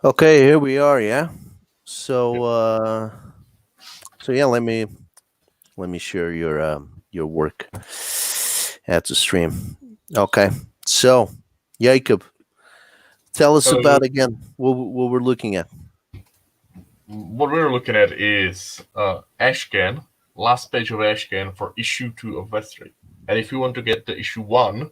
Okay, here we are. Yeah. So, yeah, let me share your work at the stream. Okay. So, Jacob, tell us Hello. about again what we're looking at. What we're looking at is Ashcan, last page of Ashcan for issue 2 of Westry. And if you want to get the issue 1,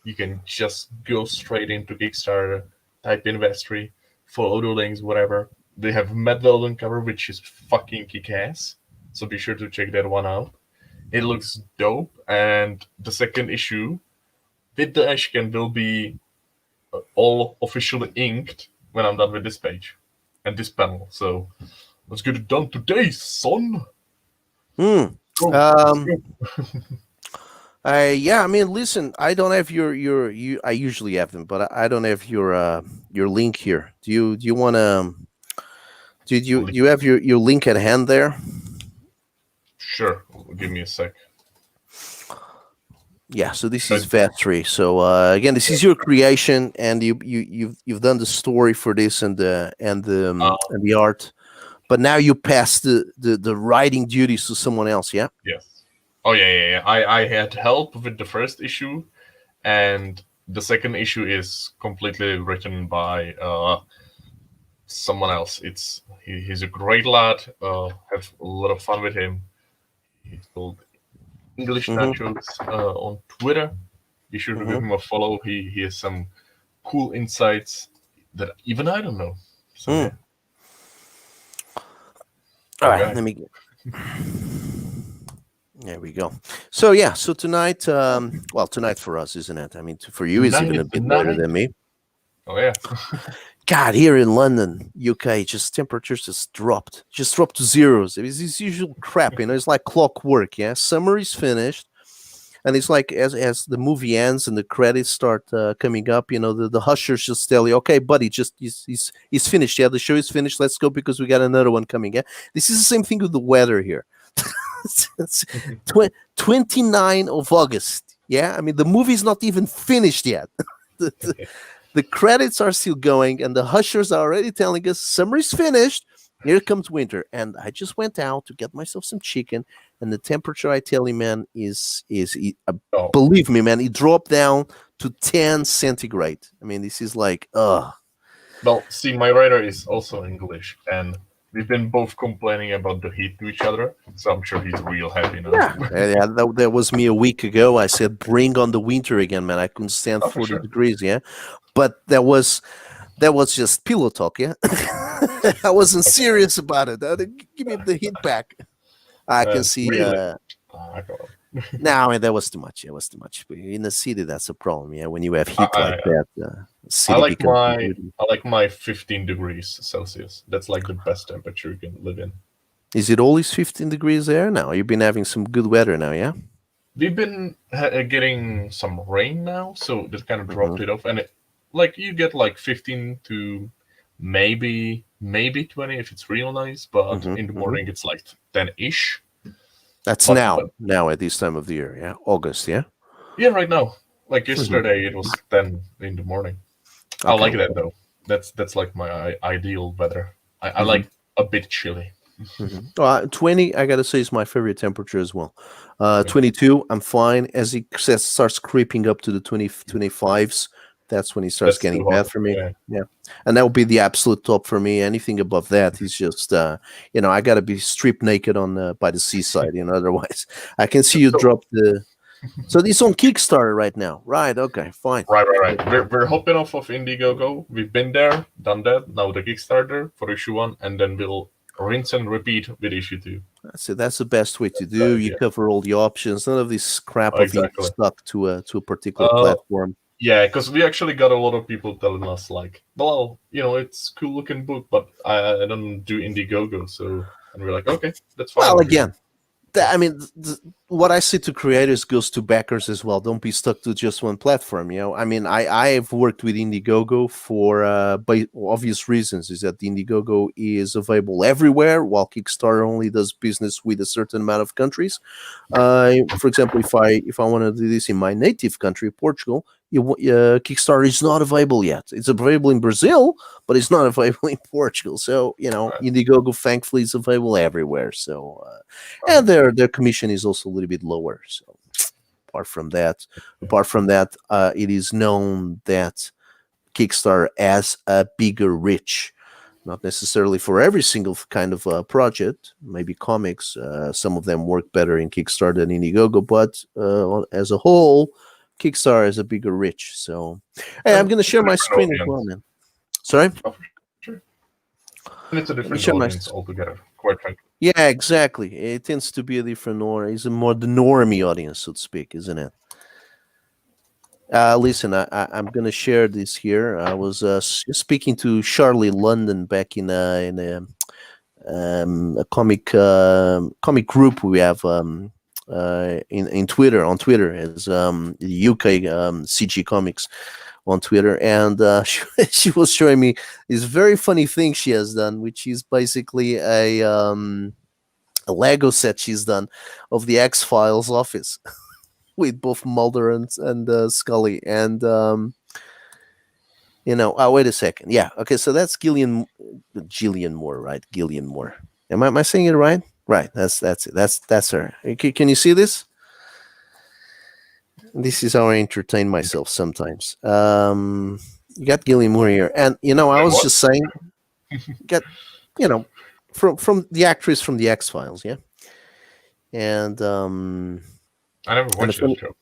you can just go straight into Kickstarter, type in Westry, follow the links, whatever. They have F.A.T.L on cover, which is fucking kick-ass. So be sure to check that one out. It looks dope, and the second issue with the Ashcan will be all officially inked when I'm done with this page and this panel. So let's get it done today, son. Hmm. Go. Let's Um. go. Yeah. I mean, listen. I don't have your. I usually have them, but I don't have your link here. Do you want to? Do you have your link at hand there? Sure. Give me a sec. Yeah, so this is But, Vet3. So again, this is your creation, and you've done the story for this uh, and the art, but now you pass the writing duties to someone else. Yeah. yes. Oh yeah. I had help with the first issue, and the second issue is completely written by someone else. He's a great lad. Have a lot of fun with him. He's called English Mm-hmm. Nachos on Twitter. Be sure to give Mm-hmm. him a follow. He has some cool insights that even I don't know. So yeah, Mm. All my right, guy. let me get. There we go. So yeah, so tonight, well, tonight for us, isn't it? I mean, for you, is even a bit later Tonight. than me. Oh yeah. God, here in London, UK, just temperatures just dropped to zeros. It's this usual crap, it's like clockwork. Yeah, summer is finished, and it's like as the movie ends and the credits start coming up, the hushers just tell you, okay, buddy, just he's finished. Yeah, the show is finished. Let's go because we got another one coming. Yeah, this is the same thing with the weather here. It's 29 of August. Yeah, I mean the movie's not even finished yet. the, the credits are still going, and the hushers are already telling us summer is finished. Here comes winter, and I just went out to get myself some chicken, and the temperature, I tell you, man, Oh believe me, man, it dropped down to 10 centigrade. I mean, this is like, well, see, my writer is also English, and we've been both complaining about the heat to each other. So I'm sure he's real happy now. yeah, yeah. That was me a week ago. I said, bring on the winter again, man. I couldn't stand Oh, for 40 sure. degrees. Yeah, but that was just pillow talk. Yeah, I wasn't serious about it. Give me the heat back. I can see. Really? Ah, come on. No, that was too much. It was too much. In the city, that's a problem. Yeah, when you have I, heat like I that, the city becomes polluted. I like my 15 degrees Celsius. That's like the best temperature you can live in. Is it always 15 degrees there now? You've been having some good weather now, yeah? We've been getting some rain now, so that kind of Mm-hmm. dropped it off, and like you get like 15 to maybe 20 if it's real nice, but Mm-hmm. in the Mm-hmm. morning it's like 10-ish. That's But now at this time of the year, yeah? August, yeah? yeah, right now, like Mm-hmm. yesterday, it was 10 in the morning. I Okay. like that though. That's like my ideal weather. I Mm-hmm. like a bit chilly. Mm-hmm. 20, I gotta say, is my favorite temperature as well. Yeah. 22, I'm fine. As it starts creeping up to the 25s, that's when it starts That's getting too bad hot. for me. Yeah. Yeah. And that would be the absolute top for me. Anything above that is just, I gotta be stripped naked by the seaside. Otherwise, I can see you So drop the. So it's on Kickstarter right now, right? Okay, fine. right. We're hopping off of Indiegogo. We've been there, done that. Now the Kickstarter for issue 1, and then we'll rinse and repeat with issue 2. So that's the best way to That's the do. You idea. cover all the options. None of this crap of being Exactly. stuck to a particular Uh, platform. yeah, because we actually got a lot of people telling us like, well, it's cool looking book, but I don't do Indiegogo, so and we're like, okay, that's Well, fine. again, I mean, what I say to creators goes to backers as well. Don't be stuck to just one platform. I mean, I have worked with Indiegogo for by obvious reasons. Is that the Indiegogo is available everywhere, while Kickstarter only does business with a certain amount of countries. For example, if I want to do this in my native country, Portugal, Kickstarter is not available yet. It's available in Brazil, but it's not available in Portugal. So Right. Indiegogo thankfully is available everywhere. So and Uh-huh. their commission is also a little bit lower. So apart from that, it is known that Kickstarter as a bigger reach. Not necessarily for every single kind of project. Maybe comics, some of them work better in Kickstarter than Indiegogo, but as a whole, Kickstarter is a bigger reach. So, hey, I'm And going to it's a share my different screen as well, audience. man. Sorry, Oh, for sure. And it's a let me different share my. audience altogether, quite frankly. Yeah, exactly. It tends to be a different or is a more the normie audience, so to speak, isn't it? Listen, I'm going to share this here. I was speaking to Charlie London back in a comic group we have in Twitter on Twitter as the UK CG Comics on Twitter, and she was showing me this very funny thing she has done, which is basically a Lego set she's done of the X-Files office with both Mulder and Scully, and oh, wait a second. Yeah. Okay. So that's Gillian Moore, right? Gillian Moore. Am I saying it right? Right. That's it. That's her. Can you see this? This is how I entertain myself sometimes. You got Gillian Moore here, and I Wait, was what? just saying, get you know, from the actress from the X Files, yeah, and I never and the watched that funny, show.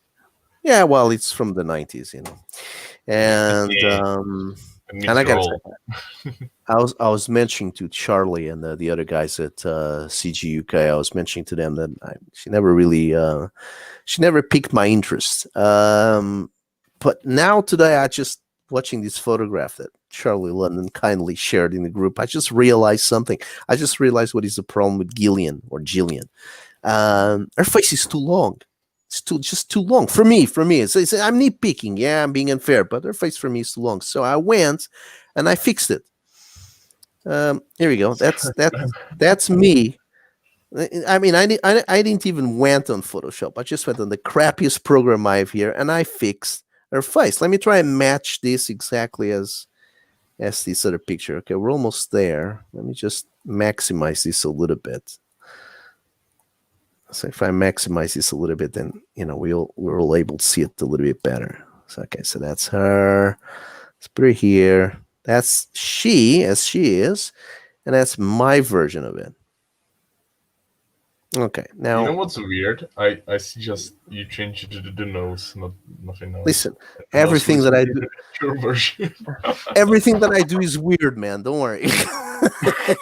yeah, well, it's from the '90s, and Yeah, it and means I you're gotta say, old. I was mentioning to Charlie and the other guys at CG UK. I was mentioning to them that she never piqued my interest. But now today, I just watching this photograph that Charlie London kindly shared in the group. I just realized something. I just realized what is the problem with Gillian or Jillian. Her face is too long. It's just too long for me. I'm nitpicking. Yeah, I'm being unfair, but her face for me is too long. So I went and I fixed it. Here we go. That's me. I mean, I didn't even went on Photoshop. I just went on the crappiest program I have here, and I fixed her face. Let me try and match this exactly as this other picture. Okay, we're almost there. Let me just maximize this a little bit. So if I maximize this a little bit, then we're all able to see it a little bit better. So okay, so that's her. Let's put her here. That's she as she is, and that's my version of it. Okay, You know now what's weird? I suggest you change it to the nose, nothing else. listen. The nose Everything looks that I weird do, in your version. everything that I do is weird, man. Don't worry. Right.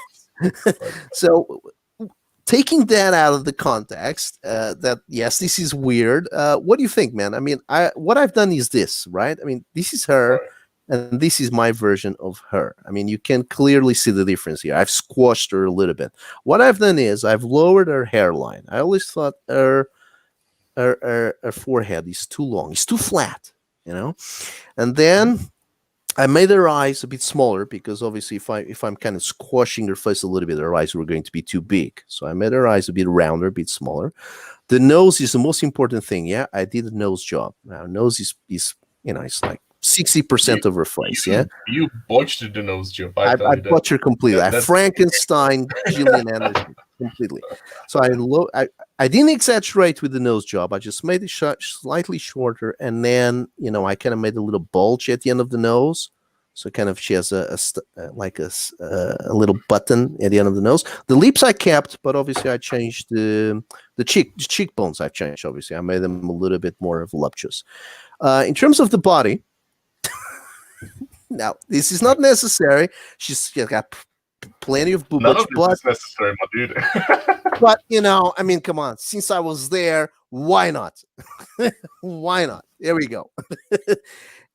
So taking that out of the context, that yes, this is weird. What do you think, man? I mean, what I've done is this, right? I mean, this is her, Right. and this is my version of her. I mean, you can clearly see the difference here. I've squashed her a little bit. What I've done is I've lowered her hairline. I always thought her forehead is too long. It's too flat, And then I made her eyes a bit smaller because obviously if I'm kind of squashing her face a little bit, her eyes were going to be too big. So I made her eyes a bit rounder, a bit smaller. The nose is the most important thing. Yeah, I did a nose job. Now nose is it's like 60% You of her face. Yeah, you botched the nose job. I I tell you that. butchered completely. I That's Frankenstein Gillian Anderson completely. So I didn't exaggerate with the nose job. I just made it slightly shorter, and then I kind of made a little bulge at the end of the nose. So kind of she has a little button at the end of the nose. The lips I kept, but obviously I changed the cheekbones. I changed obviously. I made them a little bit more voluptuous. In terms of the body, now this is not necessary. She's got plenty of none boobage, of this is necessary, my dude. but I mean, come on. Since I was there, why not? Why not? There we go.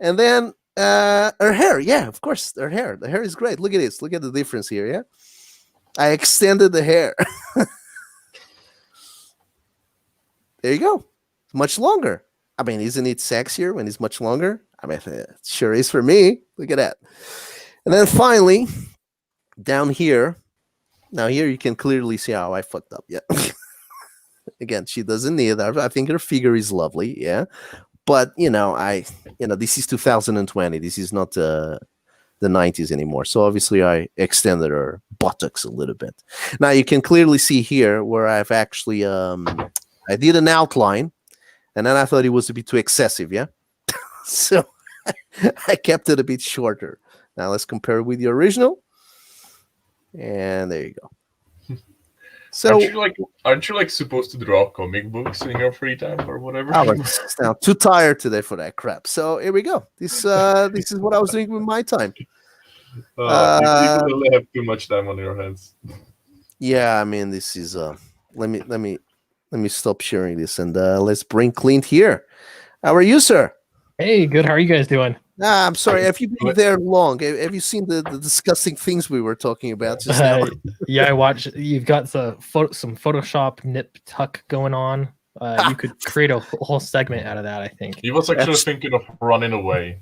And then her hair, yeah, of course, her hair. The hair is great. Look at this. Look at the difference here. Yeah, I extended the hair. There you go. It's much longer. I mean, isn't it sexier when it's much longer? I mean, it sure is for me. Look at that. And then finally, down here, now here you can clearly see how I fucked up. Yeah. Again, she doesn't need that. I think her figure is lovely. Yeah. but this is 2020. This is not the 90s anymore. So obviously I extended her buttocks a little bit. Now you can clearly see here where I've actually I did an outline, and then I thought it was a bit too excessive, yeah. So I kept it a bit shorter. Now let's compare it with the original, and there you go. So aren't you like supposed to draw comic books in your free time or whatever? I was now too tired today for that crap. So here we go. This is what I was doing with my time. You clearly have too much time on your hands. Yeah, I mean, this is let me stop sharing this, and let's bring Clint here. How are you, sir? Hey, good. How are you guys doing? I'm sorry. Have you been there long? Have you seen the disgusting things we were talking about just now? Yeah, I watched. You've got some Photoshop nip tuck going on. You could create a whole segment out of that, I think. He was actually thinking of running away,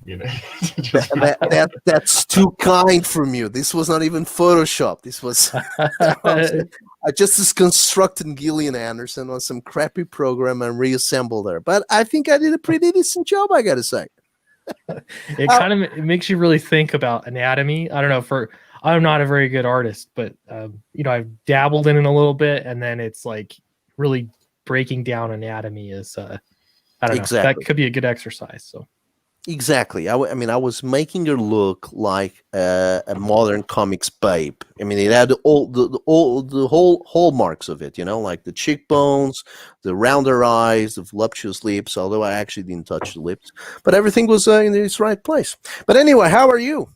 That's too kind from you. This was not even Photoshop. This was I just constructed Gillian Anderson on some crappy program and reassembled her. But I think I did a pretty decent job, I gotta say. It kind of makes you really think about anatomy. I don't know. I'm not a very good artist, but I've dabbled in it a little bit, and then it's like really breaking down anatomy is I don't know. That could be a good exercise. So exactly. I mean, I was making her look like a modern comics babe. I mean, it had all the whole hallmarks of it, like the cheekbones, the rounder eyes, the voluptuous lips. Although I actually didn't touch the lips, but everything was in its right place. But anyway, how are you?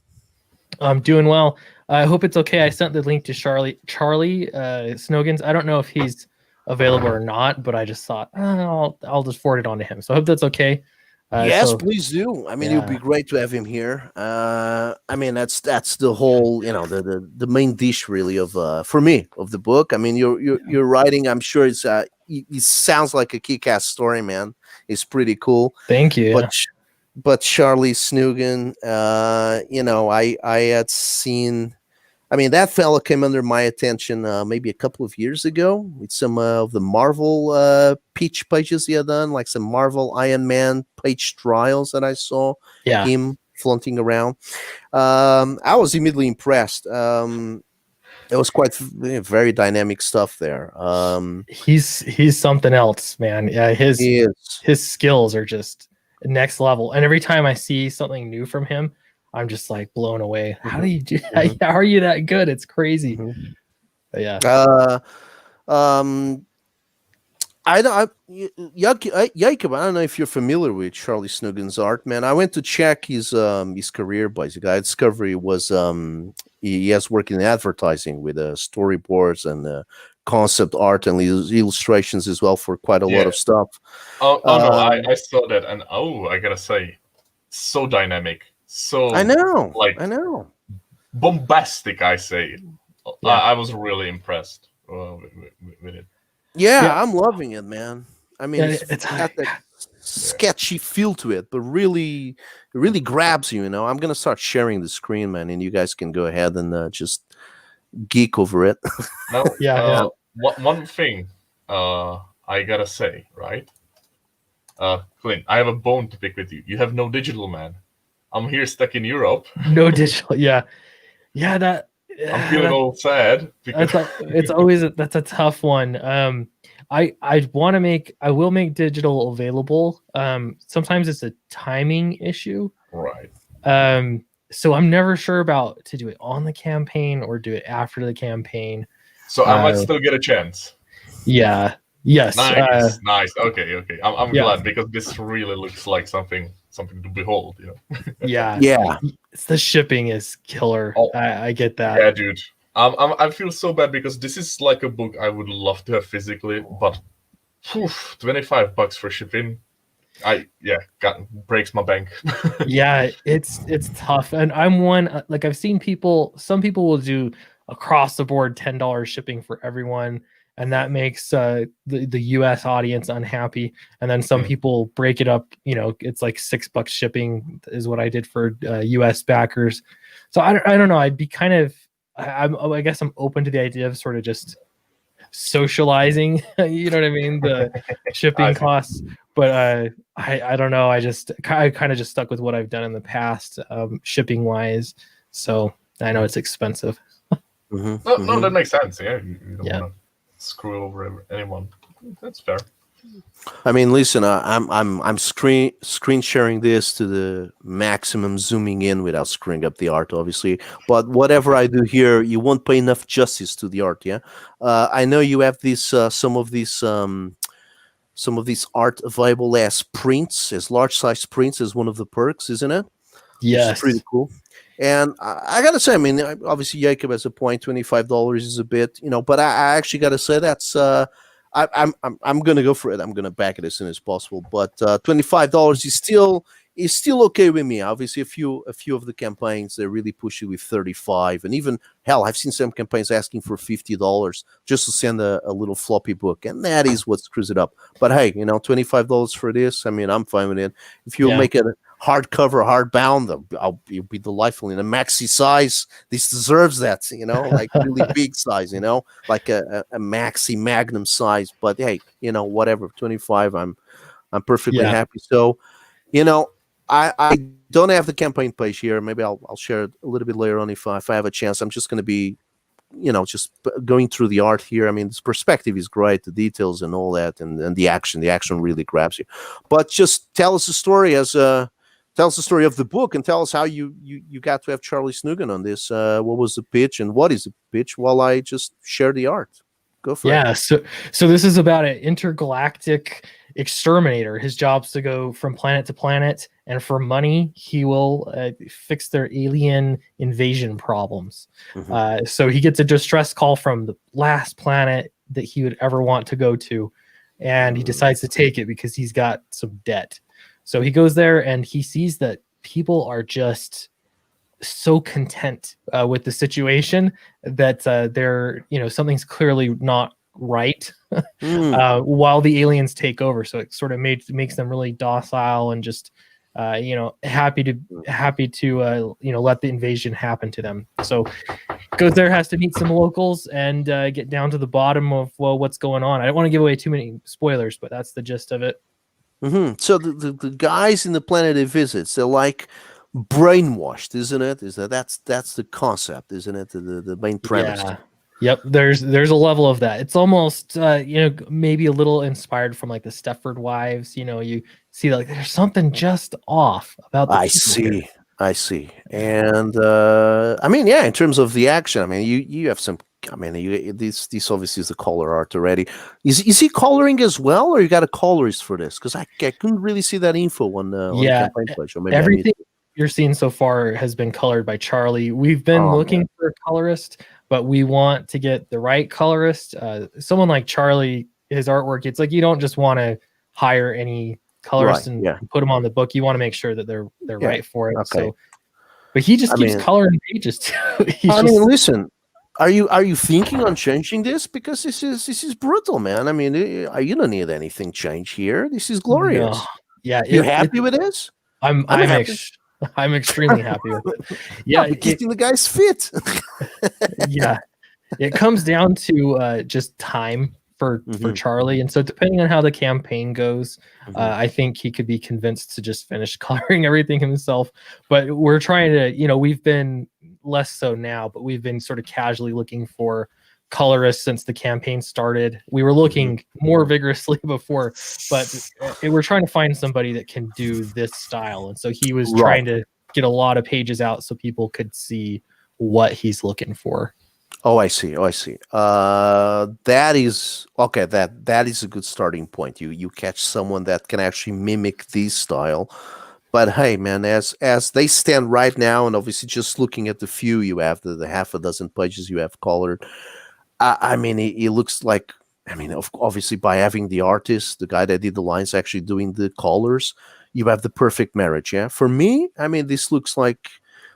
I'm doing well. I hope it's okay. I sent the link to Charlie Snogans. I don't know if he's available or not, but I just thought I'll just forward it on to him. So I hope that's okay. Yes, please do. I mean, it would be great to have him here. I mean, that's the whole, the main dish really of for me of the book. I mean, you're writing. I'm sure it sounds like a kick-ass story, man. It's pretty cool. Thank you. But Charlie Snugan, I had seen. I mean, that fella came under my attention maybe a couple of years ago with some of the Marvel pitch pages he had done, like some Marvel Iron Man page trials that I saw him flaunting around. I was immediately impressed. It was quite very dynamic stuff there. He's something else, man. Yeah, his skills are just next level. And every time I see something new from him, I'm just like blown away. How do you do that? How are you that good? It's crazy. But yeah. Jacob, I don't know if you're familiar with Charlie Snugan's art, man. I went to check his career, basically. I discovered he was he has worked in advertising with storyboards and concept art and illustrations as well for quite a lot of stuff. No, I saw that, and I gotta say, so dynamic. So I know, bombastic. I say, I was really impressed with it. Yeah, I'm loving it, man. I mean, it's got that sketchy feel to it, but it really grabs you. I'm gonna start sharing the screen, man, and you guys can go ahead and just geek over it. Now, one thing I gotta say, right? Clint, I have a bone to pick with you. You have no digital, man. I'm here stuck in Europe. No digital, yeah. That I'm feeling all sad because that's a tough one. I will make digital available. Sometimes it's a timing issue, right? So I'm never sure about to do it on the campaign or do it after the campaign. So I might still get a chance. Yeah. Yes. Nice. Okay. I'm glad because this really looks like something to behold. Yeah. The shipping is killer. I get that. Yeah, dude. I feel so bad because this is like a book I would love to have physically, but $25 for shipping. Breaks my bank. Yeah, it's tough, and I'm one like I've seen some people will do across the board $10 shipping for everyone, and that makes the US audience unhappy. And then some people break it up, it's like $6 shipping is what I did for US backers. So I don't know, I'd be kind of I guess I'm open to the idea of sort of just socializing. You know what I mean? The shipping costs. But I don't know. I kind of just stuck with what I've done in the past, shipping wise. So I know it's expensive. No, that makes sense. Yeah, you don't Yeah. want to screw over anyone. That's fair. I mean, listen, I'm screen sharing this to the maximum, zooming in without screwing up the art, obviously. But whatever I do here, you won't pay enough justice to the art. Yeah, I know you have these some of these art available as prints, as large size prints, as one of the perks, isn't it? Which is pretty Yes. cool. And I gotta say, I mean, obviously Jacob has a point. $25 is a bit, but I actually gotta say that's I'm gonna go for it. I'm gonna back it as soon as possible. But $25 is still okay with me. Obviously, a few of the campaigns they really push you with 35, and even hell, I've seen some campaigns asking for $50 just to send a little floppy book, and that is what screws it up. But hey, $25 for this, I mean, I'm fine with it. If you Yeah. make it hardcover, hardbound, you'll be delightful in a maxi size. This deserves that, like really big size, like a maxi magnum size. But hey, whatever, 25, I'm perfectly Yeah. happy. So, I don't have the campaign page here. Maybe I'll share it a little bit later on if I have a chance. I'm just going to be just going through the art here. I mean, this perspective is great, the details and all that, and the action really grabs you. But just tell us the story tell us the story of the book, and tell us how you got to have Charlie Snugan on this. What was the pitch, and what is the pitch? While I just share the art, go for it. Yeah. So this is about an intergalactic exterminator. His job's to go from planet to planet, and for money, he will fix their alien invasion problems. So he gets a distress call from the last planet that he would ever want to go to, and he decides to take it because he's got some debt. So he goes there, and he sees that people are just so content with the situation that they're something's clearly not right while the aliens take over. So it sort of makes them really docile and just happy to let the invasion happen to them. So goes there, has to meet some locals and get down to the bottom of what's going on. I don't want to give away too many spoilers, but that's the gist of it. So the guys in the planet he visits, they're like brainwashed, isn't it? That's the concept, isn't it? The main premise. Yeah. Yep. There's a level of that. It's almost maybe a little inspired from like the Stepford Wives. You see like there's something just off about the I see. And I mean, yeah, in terms of the action, I mean, you have some. I mean, this obviously is the color art already. Is he coloring as well, or you got a colorist for this? Because I couldn't really see that info on the campaign page. Or maybe everything you're seeing so far has been colored by Charlie. We've been looking for a colorist, but we want to get the right colorist. Someone like Charlie, his artwork, it's like you don't just want to hire any colorist and put them on the book. You want to make sure that they're right for it. Okay. So, but he just keeps coloring pages too. Listen. Are you thinking on changing this? Because this is brutal, man. I mean, you don't need anything changed here. This is glorious. No. Yeah, you happy with this? I'm extremely happy with it. Yeah, keeping the guys fit. Yeah, it comes down to just time for Charlie, and so depending on how the campaign goes, I think he could be convinced to just finish coloring everything himself. But we're trying to, we've been less so now, but we've been sort of casually looking for colorists since the campaign started. We were looking more vigorously before, but we're trying to find somebody that can do this style. And so he was trying to get a lot of pages out so people could see what he's looking for. Oh, I see. That is okay. That is a good starting point. You catch someone that can actually mimic this style. But hey, man, as they stand right now, and obviously just looking at the few you have, the half a dozen pages you have colored, I mean, it looks like, I mean, obviously by having the artist, the guy that did the lines, actually doing the colors, you have the perfect marriage. Yeah, for me, I mean, this looks like,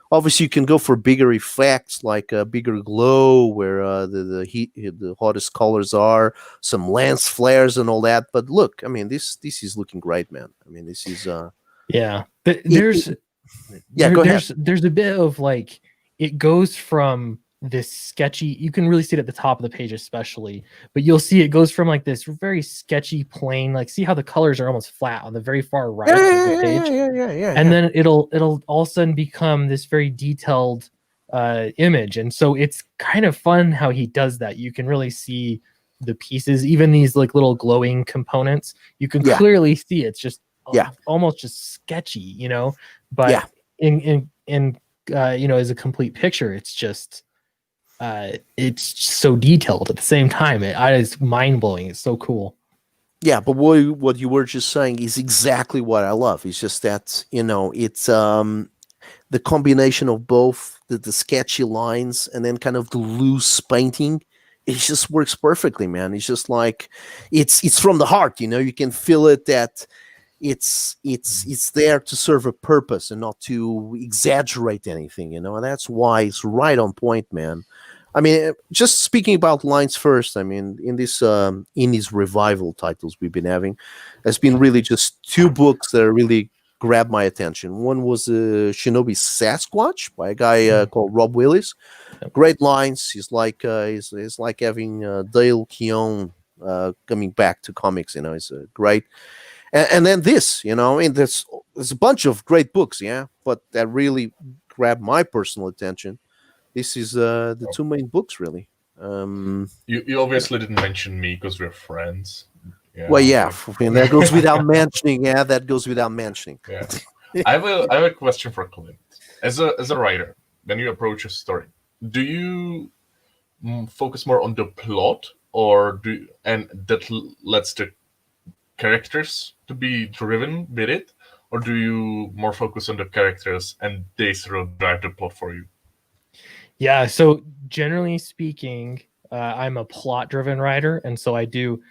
obviously you can go for bigger effects, like a bigger glow where the heat, the hottest colors are, some lens flares and all that. But look, I mean, this is looking great, man. I mean, this is yeah. There's go ahead. There's a bit of like, it goes from this sketchy, you can really see it at the top of the page especially, but you'll see it goes from like this very sketchy plain, like see how the colors are almost flat on the very far right Yeah, of the yeah, page, yeah, yeah, yeah, and yeah. then it'll all of a sudden become this very detailed image. And so it's kind of fun how he does that. You can really see the pieces, even these like little glowing components, you can Yeah, clearly see it's just yeah, almost just sketchy, yeah. but in as a complete picture, it's so detailed at the same time. It's mind blowing. It's so cool. Yeah, but what you were just saying is exactly what I love. It's just that it's the combination of both the sketchy lines and then kind of the loose painting. It just works perfectly, man. It's just like it's from the heart. You can feel it that it's there to serve a purpose and not to exaggerate anything. And that's why it's right on point, man. I mean, just speaking about lines first. I mean, in these revival titles we've been having, there's been really just two books that really grabbed my attention. One was Shinobi Sasquatch by a guy called Rob Willis. Yep. Great lines. He's like having Dale Keown coming back to comics. He's a great. And then this, and there's a bunch of great books, yeah, but that really grabbed my personal attention. This is the two main books, really. You obviously didn't mention me because we're friends. Yeah. Well, yeah, I mean, that goes without mentioning. Yeah, that goes without mentioning. Yeah. I have a question for Clint. As a writer, when you approach a story, do you focus more on the plot, or lets the characters to be driven with it, or do you more focus on the characters and they sort of drive the plot for you? Yeah, so generally speaking, I'm a plot-driven writer, and so I do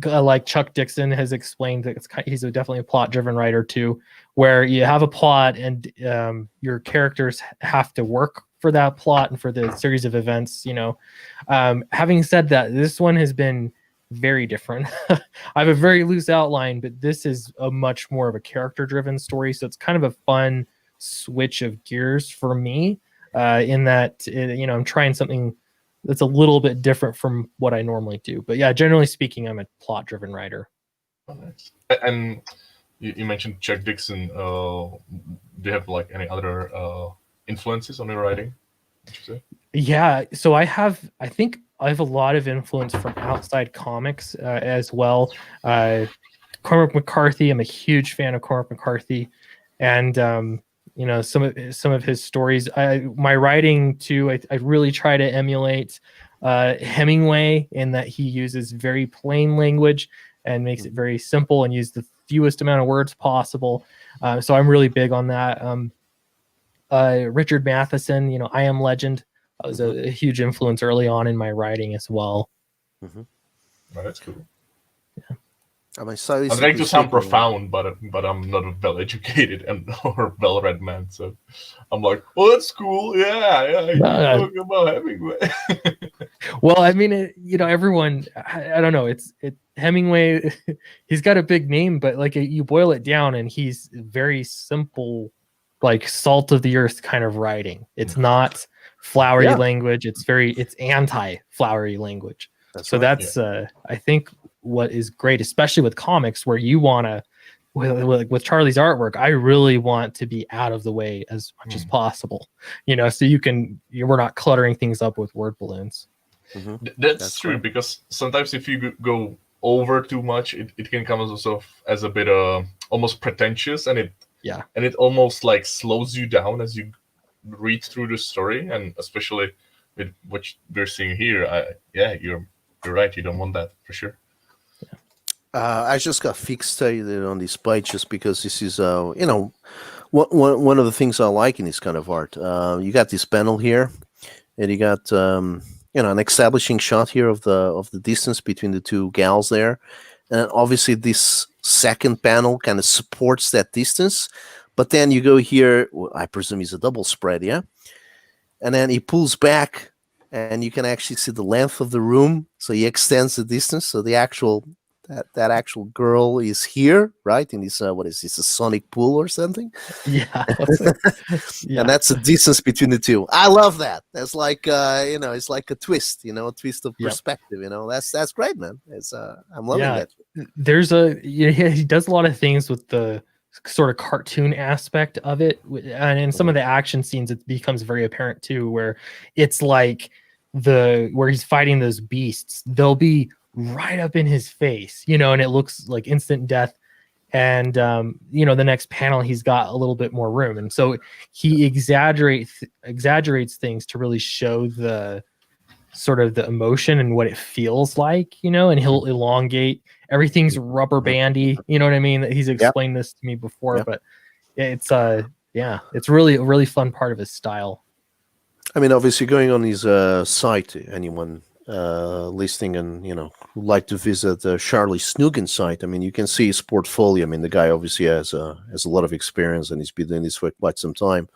like Chuck Dixon has explained that he's definitely a plot-driven writer too, where you have a plot and your characters have to work for that plot and for the series of events. Having said that, this one has been very different. I have a very loose outline, but this is a much more of a character-driven story, so it's kind of a fun switch of gears for me. In that, I'm trying something that's a little bit different from what I normally do. But yeah, generally speaking, I'm a plot-driven writer. Oh, nice. And you mentioned Chuck Dixon. Do you have like any other influences on your writing? Would you say? Yeah, so I think I have a lot of influence from outside comics as well. Cormac McCarthy, I'm a huge fan of Cormac McCarthy, and some of his stories. My writing too, I really try to emulate Hemingway in that he uses very plain language and makes it very simple and use the fewest amount of words possible. So I'm really big on that. Richard Matheson, I Am Legend. That was a huge influence early on in my writing as well. Oh, that's cool. Yeah. I mean, I'm trying to sound profound, but I'm not a well-educated or well-read man, so I'm like, oh, that's cool. Yeah, talking about Hemingway. Well, I mean, everyone. I don't know. It's Hemingway. He's got a big name, but like you boil it down, and he's very simple, like salt of the earth kind of writing. It's not flowery language. It's anti-flowery language. That's I think what is great, especially with comics, where you want to, with Charlie's artwork, I really want to be out of the way as much as possible, so we're not cluttering things up with word balloons. That's true, because sometimes if you go over too much, it can come as a bit almost pretentious, and it almost like slows you down as you read through the story, and especially with what we're seeing here, you're right. You don't want that for sure. I just got fixated on this page just because this is, one of the things I like in this kind of art. You got this panel here, and you got an establishing shot here of the distance between the two gals there, and obviously this second panel kind of supports that distance. But then you go here, I presume it's a double spread, yeah, and then he pulls back, and you can actually see the length of the room, so he extends the distance, so the actual that actual girl is here, right? In this what is this, a sonic pool or something? Yeah, that's it. And Yeah, that's the distance between the two. I love that. That's like it's like a twist, a twist of yep. perspective. That's great, man. It's I'm loving Yeah, that. there's he does a lot of things with the sort of cartoon aspect of it, and in some of the action scenes it becomes very apparent too, where it's like where he's fighting those beasts, they'll be right up in his face, and it looks like instant death. And the next panel he's got a little bit more room, and so he exaggerates things to really show the sort of the emotion and what it feels like, and he'll elongate. Everything's rubber bandy, you know what I mean? He's Yep. explained this to me before, Yep. but it's it's really a really fun part of his style. I mean, obviously, going on his site, anyone listening and who'd like to visit the Charlie Snugan site, I mean, you can see his portfolio. I mean, the guy obviously has a lot of experience, and he's been doing this for quite some time.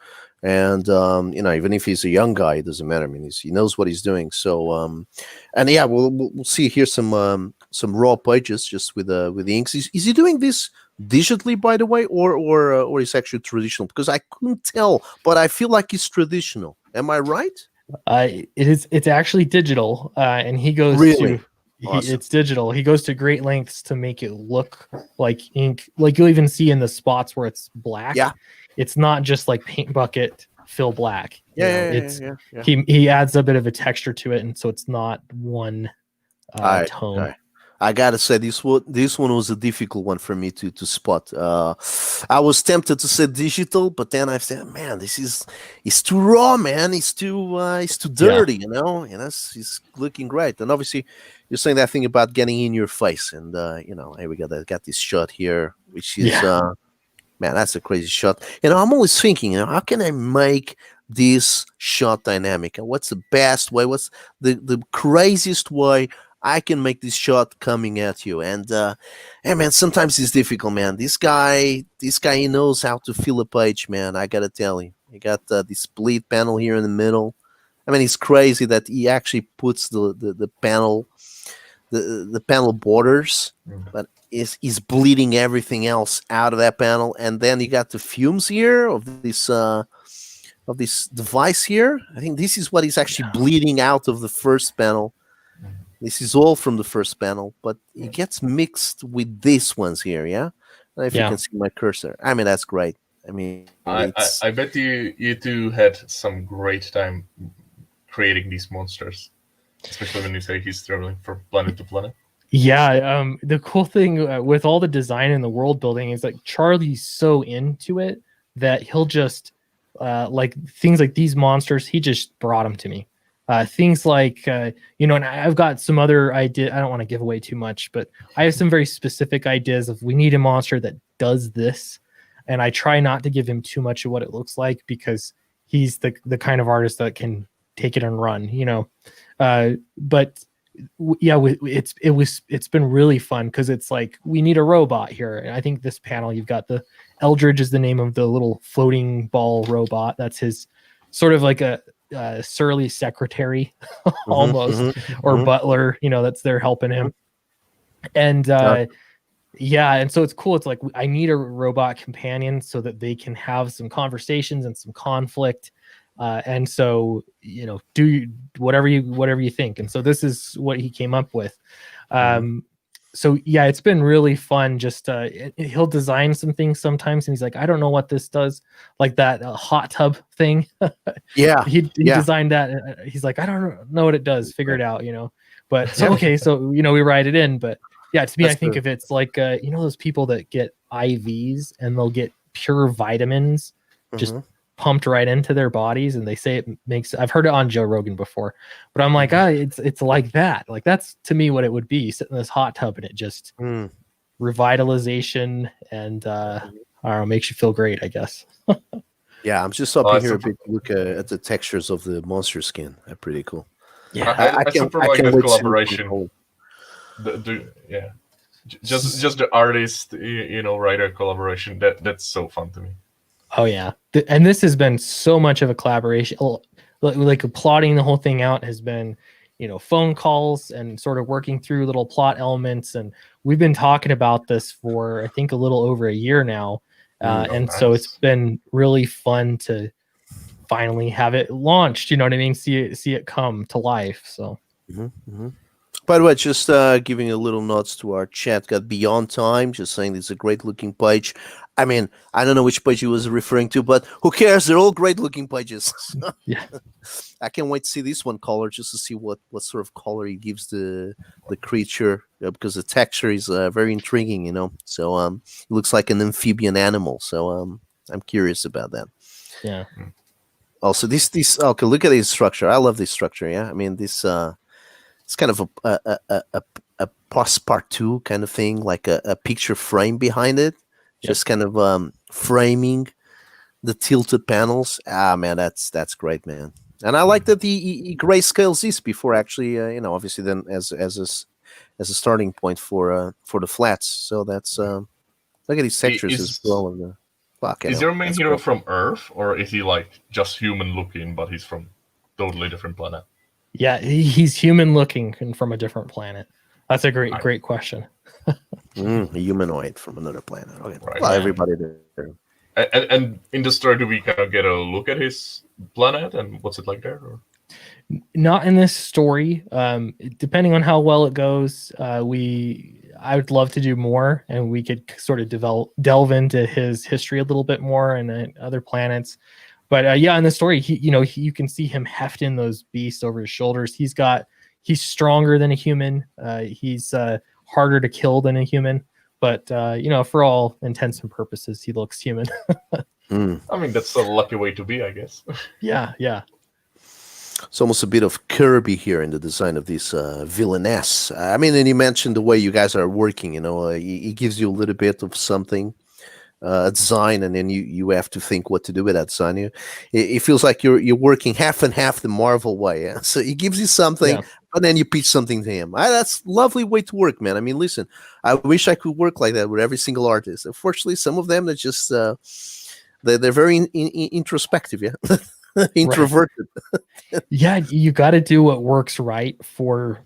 And even if he's a young guy, it doesn't matter. I mean, he knows what he's doing. So, and yeah, we'll see here some raw pages just with the inks. Is he doing this digitally, by the way, or is actually traditional? Because I couldn't tell, but I feel like it's traditional. Am I right? It's actually digital, and he goes Really? Awesome. It's digital. He goes to great lengths to make it look like ink. Like you'll even see in the spots where it's black. Yeah. It's not just like paint bucket fill black. Yeah. He adds a bit of a texture to it, and so it's not one tone. I gotta say this one was a difficult one for me to spot. I was tempted to say digital, but then I said, man, it's too raw, man. It's too dirty, It's looking great. And obviously, you're saying that thing about getting in your face, and here we got this shot here, which is man, that's a crazy shot. I'm always thinking, how can I make this shot dynamic? And what's the best way? What's the craziest way I can make this shot coming at you? And man, sometimes it's difficult, man. This guy, he knows how to fill a page, man. I gotta tell you, he got this split panel here in the middle. I mean, it's crazy that he actually puts the panel, the panel borders, but is bleeding everything else out of that panel. And then you got the fumes here of this device here. I think this is what is actually bleeding out of the first panel. This is all from the first panel, but it gets mixed with these ones here, yeah? And if you can see my cursor. I mean, that's great. I mean, I bet you two had some great time creating these monsters, especially when you say he's traveling from planet to planet. Yeah, the cool thing with all the design and the world building is like Charlie's so into it that he'll just like things like these monsters, he just brought them to me. Things like and I've got some other ideas. I don't want to give away too much, but I have some very specific ideas of we need a monster that does this, and I try not to give him too much of what it looks like because he's the kind of artist that can take it and run, but yeah, it's been really fun because it's like we need a robot here. And I think this panel, you've got the Eldridge is the name of the little floating ball robot. That's his sort of like a surly secretary almost, or butler, that's there helping him. And and so it's cool. It's like I need a robot companion so that they can have some conversations and some conflict. And so do whatever you think. And so this is what he came up with. So yeah, it's been really fun. Just he'll design some things sometimes, and he's like, I don't know what this does, like that hot tub thing. He designed that. He's like, I don't know what it does. Figure it out, But so okay, so we write it in. But yeah, to me, I think of it's like those people that get IVs and they'll get pure vitamins just pumped right into their bodies, and they say it makes. I've heard it on Joe Rogan before, but I'm like, it's like that. Like that's to me what it would be. Sit in this hot tub and it just revitalization and I don't know, makes you feel great, I guess. Yeah, I'm just stopping here a bit to look at the textures of the monster skin. They're pretty cool. Yeah, I super like that collaboration. Just the artist, writer collaboration. That's so fun to me. Oh yeah, and this has been so much of a collaboration. Like plotting the whole thing out has been, phone calls and sort of working through little plot elements. And we've been talking about this for, I think, a little over a year now. And so it's Nice. been really fun to finally have it launched. You know what I mean? See it come to life. So By the way, just giving a little nods to our chat. Got Beyond Time, just saying it's a great looking page. I mean, I don't know which page he was referring to, but who cares? They're all great looking pages. yeah, I can't wait to see this one color, just to see what sort of color he gives the creature, because the texture is very intriguing, So it looks like an amphibian animal. So I'm curious about that. yeah, Also, this okay. Look at this structure. I love this structure. Yeah, I mean this. It's kind of a passepartout kind of thing, like a picture frame behind it, just kind of framing the tilted panels. Ah, man, that's great, man. And I like that he grayscales this before actually, obviously then as a starting point for the flats. So that's look at these textures as well. And the fuck, Is your main that's hero great. from Earth, or is he like just human looking, but he's from totally different planet? yeah. He's human looking and from a different planet. That's a great question. A humanoid from another planet. Okay, Right. well, Yeah. everybody there. And in the story, do we kind of get a look at his planet and what's it like there? Or? Not in this story. Depending on how well it goes, I would love to do more, and we could sort of delve into his history a little bit more and other planets. But yeah, in the story, you can see him hefting those beasts over his shoulders. He's stronger than a human. He's harder to kill than a human. But for all intents and purposes, he looks human. I mean, that's a lucky way to be, I guess. Yeah. It's almost a bit of Kirby here in the design of this villainess. I mean, and you mentioned the way you guys are working. He gives you a little bit of something, a design, and then you have to think what to do with that design. It feels like you're working half and half the Marvel way. Yeah? So he gives you something, but then you pitch something to him. That's a lovely way to work, man. I mean, listen, I wish I could work like that with every single artist. Unfortunately, some of them are just they're very introspective, yeah, introverted. Yeah, you got to do what works right for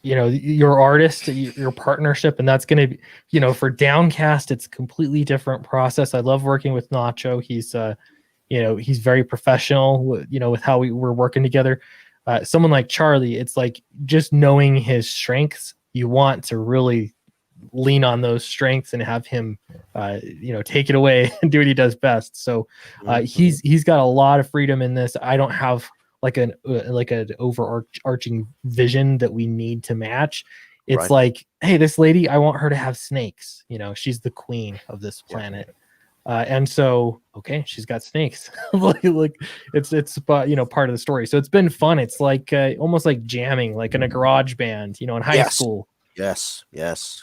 your artist, your partnership, and that's going to be for Downcast. It's a completely different process. I love working with Nacho. He's very professional. With how we're working together. Someone like Charlie, it's like just knowing his strengths. You want to really lean on those strengths and have him take it away and do what he does best. So he's got a lot of freedom in this. I don't have like an overarching vision that we need to match. It's like, hey, this lady, I want her to have snakes. She's the queen of this planet. And so, okay, she's got snakes. like it's part of the story. So it's been fun. It's like almost like jamming, like in a garage band, in high school. Yes.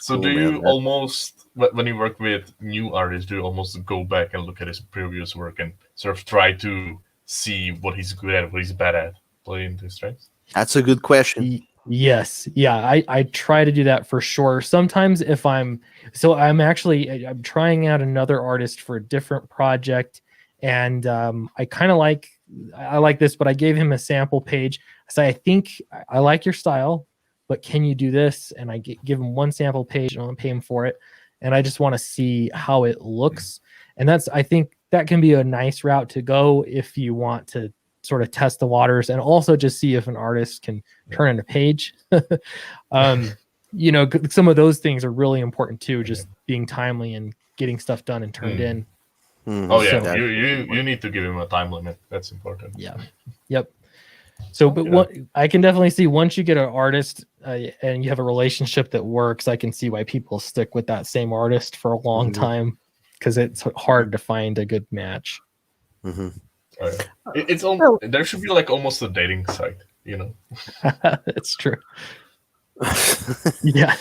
So Cool, do you man. almost, when you work with new artists, do you almost go back and look at his previous work and sort of try to see what he's good at, what he's bad at, play into his strengths? That's a good question. Yes. Yeah. I try to do that for sure. Sometimes if I'm trying out another artist for a different project, and I kind of like this, but I gave him a sample page. I say, I think I like your style, but can you do this? And I give him one sample page and I'll pay him for it. And I just want to see how it looks. And I think that can be a nice route to go if you want to sort of test the waters and also just see if an artist can turn in a page. Some of those things are really important too, just being timely and getting stuff done and turned in. Oh yeah, So, you need to give him a time limit. That's important. Yeah. Yep. So, but what I can definitely see, once you get an artist and you have a relationship that works, I can see why people stick with that same artist for a long time, because it's hard to find a good match. It's there should be like almost a dating site, It's true. Yeah.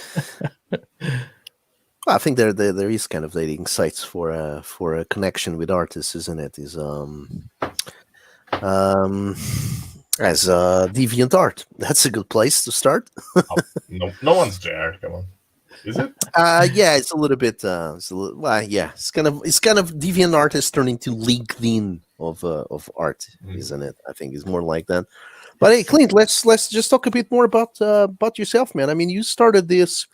Well, I think there is kind of dating sites for a connection with artists, isn't it? As DeviantArt. That's a good place to start. No one's there. Come on, is it? Yeah, it's a little bit. It's kind of DeviantArt is turning to LinkedIn of art, isn't it? I think it's more like that. But hey, Clint, let's just talk a bit more about yourself, man. I mean, you started this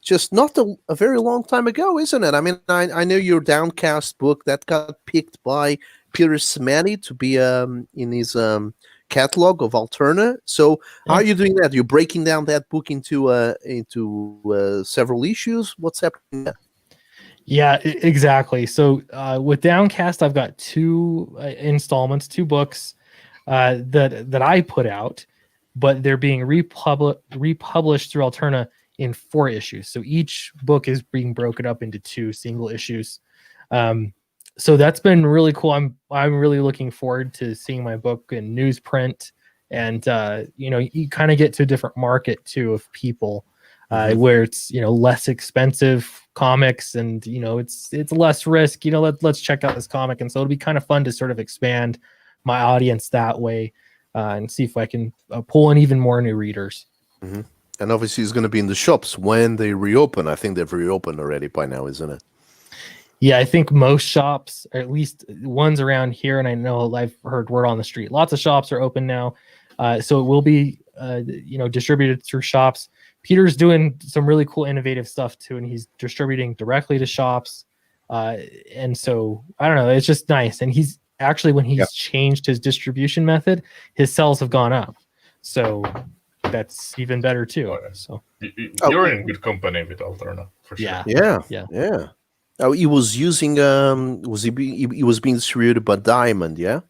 just not a very long time ago, isn't it? I mean, I know your Downcast book that got picked by Peter Smeddy to be in his catalog of Alterna. So how are Yeah. you doing that? You're breaking down that book into several issues. What's happening there? Yeah, exactly. So with Downcast, I've got two installments, two books that I put out, but they're being republished through Alterna in 4 issues. So each book is being broken up into 2 single issues. So that's been really cool. I'm really looking forward to seeing my book in newsprint, and you kind of get to a different market too of people. Where it's less expensive comics, and it's less risk. Let's check out this comic, and so it'll be kind of fun to sort of expand my audience that way, and see if I can pull in even more new readers. Mm-hmm. And obviously, it's going to be in the shops when they reopen. I think they've reopened already by now, isn't it? Yeah, I think most shops, or at least ones around here, and I know I've heard word on the street, lots of shops are open now, so it will be distributed through shops. Peter's doing some really cool, innovative stuff too, and he's distributing directly to shops. And so I don't know, it's just nice. And he's actually, when he's changed his distribution method, his sales have gone up. So that's even better too. Oh, yeah. So You're in good company with Alterna for sure. Yeah. Oh, he was using he was being distributed by Diamond, yeah.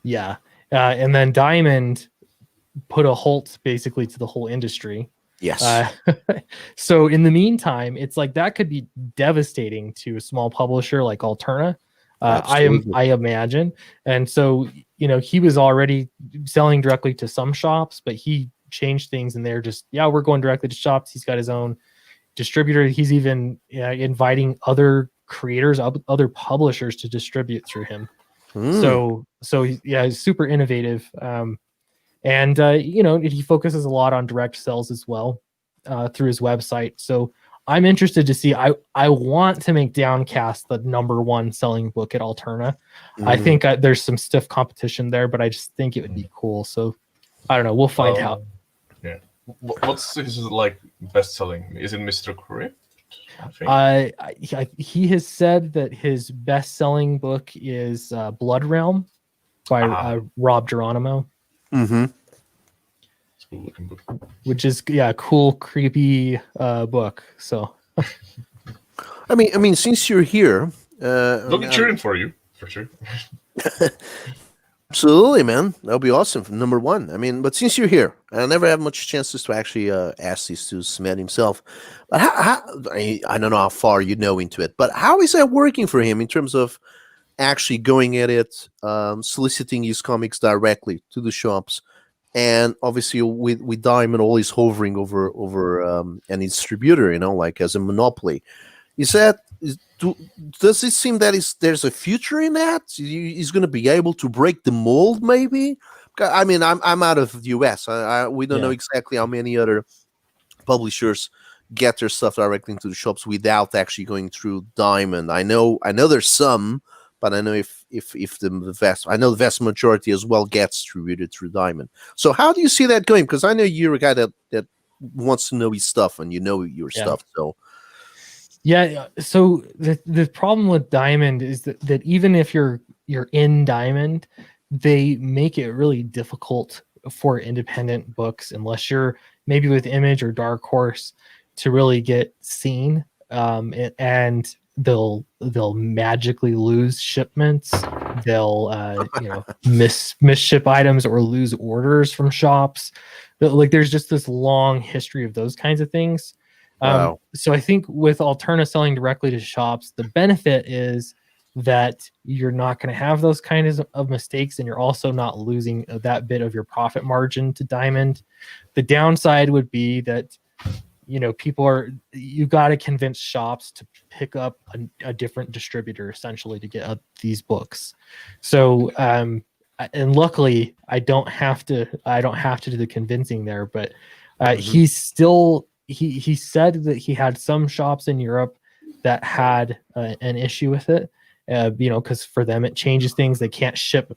Yeah, and then Diamond put a halt basically to the whole industry. Yes. So in the meantime, it's like that could be devastating to a small publisher like Alterna. I imagine. And so, he was already selling directly to some shops, but he changed things, and they're just, we're going directly to shops. He's got his own distributor. He's even inviting other creators, other publishers to distribute through him. So he's super innovative. And he focuses a lot on direct sales as well through his website. So I'm interested to see. I want to make Downcast the #1 selling book at Alterna. I think there's some stiff competition there, but I just think it would be cool. So I don't know. We'll find out. Yeah. What's his best selling? Is it Mr. Crypt? He has said that his best selling book is Blood Realm by Rob Geronimo. Mm-hmm. Which is a cool, creepy book. So, I mean, since you're here, they'll be cheering for you for sure. Absolutely, man. That'll be awesome. #1. I mean, but since you're here, I never have much chances to actually ask this to Smet himself. But I don't know how far you know into it, but how is that working for him in terms of actually going at it, soliciting his comics directly to the shops? And obviously, with Diamond always hovering over any distributor, like as a monopoly, does it seem that there's a future in that? He's going to be able to break the mold, maybe? I mean, I'm out of the US. We don't know exactly how many other publishers get their stuff directly into the shops without actually going through Diamond. I know there's some, but I know if the vast majority as well gets distributed through Diamond. So how do you see that going? Because I know you're a guy that wants to know his stuff, and your stuff. So so the problem with Diamond is that even if you're in Diamond, they make it really difficult for independent books, unless you're maybe with Image or Dark Horse, to really get seen. And they'll magically lose shipments. They'll misship items or lose orders from shops. Like, there's just this long history of those kinds of things. Wow. So I think with Alterna selling directly to shops, the benefit is that you're not going to have those kinds of mistakes, and you're also not losing that bit of your profit margin to Diamond. The downside would be that you got to convince shops to pick up a different distributor essentially to get these books. So and luckily I don't have to do the convincing there, but he's still he said that he had some shops in Europe that had an issue with it, because for them it changes things. They can't ship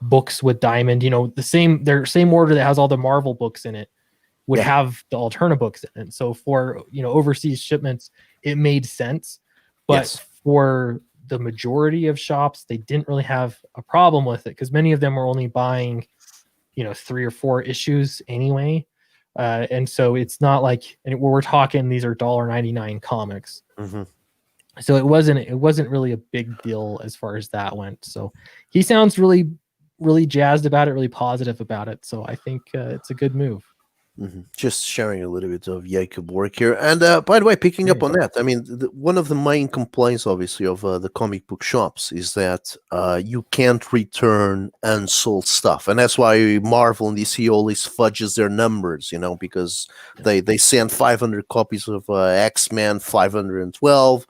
books with Diamond, their same order that has all the Marvel books in it would Yeah. have the Alterna books in it. So for overseas shipments, it made sense. But Yes. for the majority of shops, they didn't really have a problem with it because many of them were only buying 3 or 4 issues anyway. And so it's not like, and we're talking, these are $1.99 comics. Mm-hmm. So it wasn't really a big deal as far as that went. So he sounds really, really jazzed about it, really positive about it. So I think it's a good move. Just sharing a little bit of Jacob work here. And by the way, picking up on that, I mean, one of the main complaints, obviously, of the comic book shops is that you can't return unsold stuff. And that's why Marvel and DC always fudges their numbers, because they send 500 copies of X-Men, 512,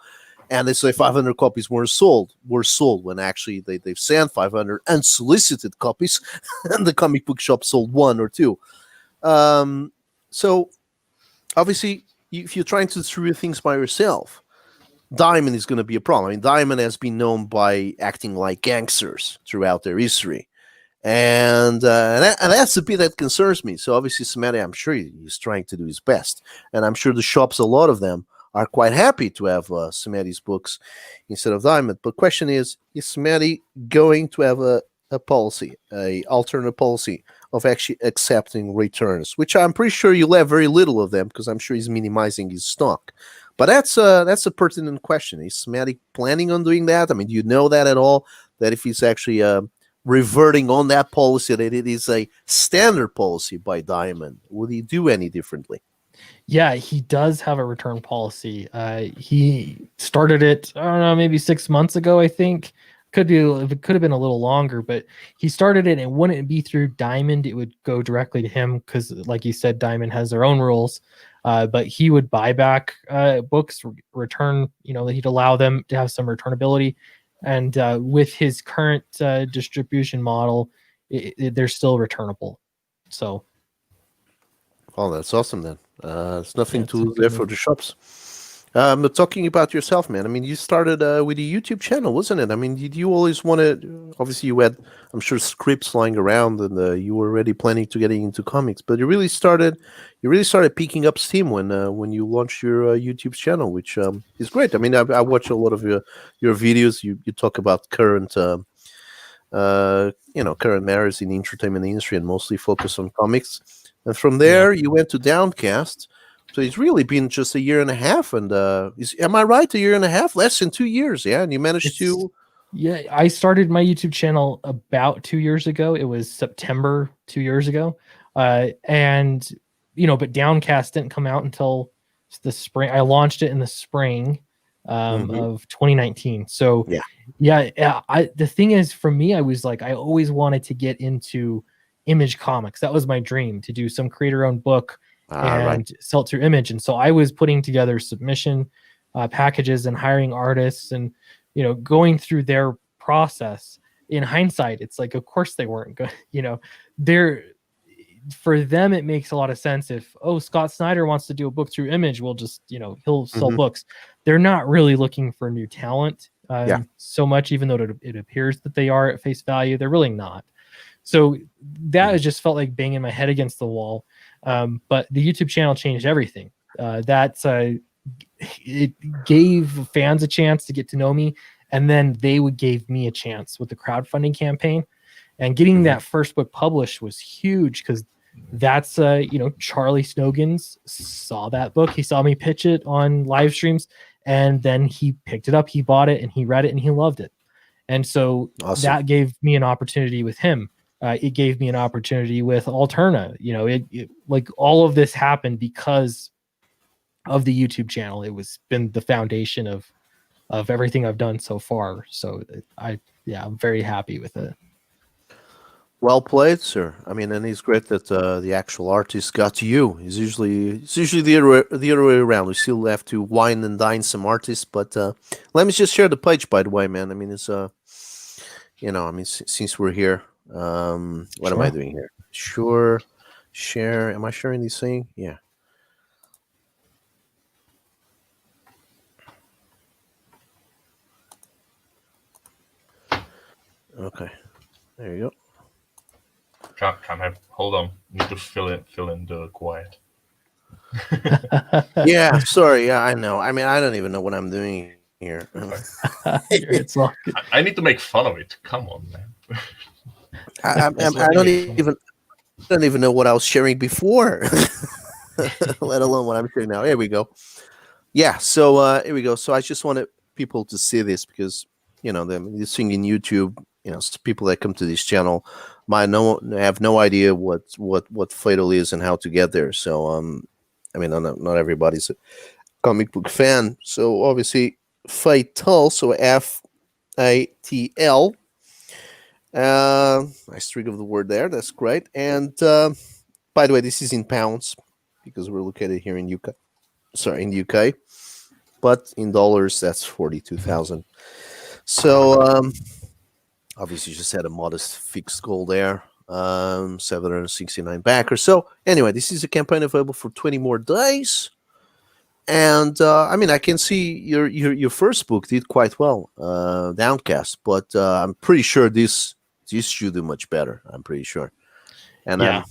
and they say 500 copies were sold when actually they've sent 500 unsolicited copies, and the comic book shop sold 1 or 2. So obviously, if you're trying to distribute things by yourself, Diamond is going to be a problem. I mean, Diamond has been known by acting like gangsters throughout their history, and that's the bit that concerns me. So obviously, Samedi, I'm sure he's trying to do his best, and I'm sure the shops, a lot of them, are quite happy to have Samedi's books instead of Diamond. But question is Samedi going to have a policy, a alternate policy of actually accepting returns, which I'm pretty sure you'll have very little of them because I'm sure he's minimizing his stock. But that's a pertinent question. Is Smatic planning on doing that? I mean, do you know that at all? That if he's actually reverting on that policy, that it is a standard policy by Diamond, would he do any differently? Yeah, he does have a return policy. He started it, I don't know, maybe 6 months ago, I think. It could have been a little longer, but he started it and it wouldn't be through Diamond. It would go directly to him because, like you said, Diamond has their own rules. But he would buy back books, return, he'd allow them to have some returnability. And with his current distribution model, they're still returnable. So, Oh, that's awesome then. There's nothing yeah, to it's a lose there good for move. the shops. But talking about yourself, man, I mean, you started with a YouTube channel, wasn't it? I mean, did you always want to? Obviously, you had, I'm sure, scripts lying around, and you were already planning to getting into comics. But you really started picking up steam when you launched your YouTube channel, which is great. I mean, I watch a lot of your videos. You talk about current matters in the entertainment industry and mostly focus on comics. And from Yeah. there, you went to Downcast. So it's really been just a year and a half. And am I right? A year and a half, less than 2 years, yeah. And you managed It's to. Yeah, I started my YouTube channel about 2 years ago. It was September 2 years ago. And but Downcast didn't come out until the spring. I launched it in the spring Mhm. of 2019. So Yeah. yeah. The thing is, for me, I was like, I always wanted to get into Image Comics. That was my dream, to do some creator-owned book Right. and sell it through Image. And so I was putting together submission packages and hiring artists and going through their process. In hindsight, it's like, of course they weren't good. They're For them, it makes a lot of sense. If, Scott Snyder wants to do a book through Image, we'll just, he'll sell Hmm. books. They're not really looking for new talent Yeah. so much, even though it appears that they are at face value. They're really not. So that Mhm. has just felt like banging my head against the wall. But the YouTube channel changed everything. It gave fans a chance to get to know me, and then gave me a chance with the crowdfunding campaign. And getting Mhm. that first book published was huge because that's Charlie Snogans saw that book. He saw me pitch it on live streams, and then he picked it up, he bought it, and he read it, and he loved it. And so Awesome. that gave me an opportunity with him. It gave me an opportunity with Alterna. Like, all of this happened because of the YouTube channel. It was been the foundation of everything I've done so far. So I'm very happy with it. Well played, sir. I mean, and it's great that the actual artist got to you. It's usually the other way around. We still have to wine and dine some artists, but let me just share the page, by the way, man. I mean, it's since we're here, what am I Sure. doing here? Sure, share. Am I sharing this thing? Yeah. Okay. There you go. Can't have. Hold on. Need to fill in the quiet. Yeah, sorry. Yeah, I know. I mean, I don't even know what I'm doing here. It's all good. I need to make fun of it. Come on, man. Just I let me don't make fun. even know what I was sharing before, let alone what I'm sharing now. Here we go. Yeah, so here we go. So I just wanted people to see this because the thing in YouTube, people that come to this channel might have no idea what Fatal is and how to get there. So I mean, not everybody's a comic book fan. So obviously, Fatal, so F-A.T.L. Nice trig of the word there. That's great. And by the way, this is in pounds because we're located here in UK. Sorry, in the UK, but in dollars, that's 42,000. So obviously, just had a modest fixed goal there. 769 backers. So anyway, this is a campaign available for 20 more days. And I mean, I can see your first book did quite well, Downcast. But I'm pretty sure this should do much better. I'm pretty sure, and Yeah,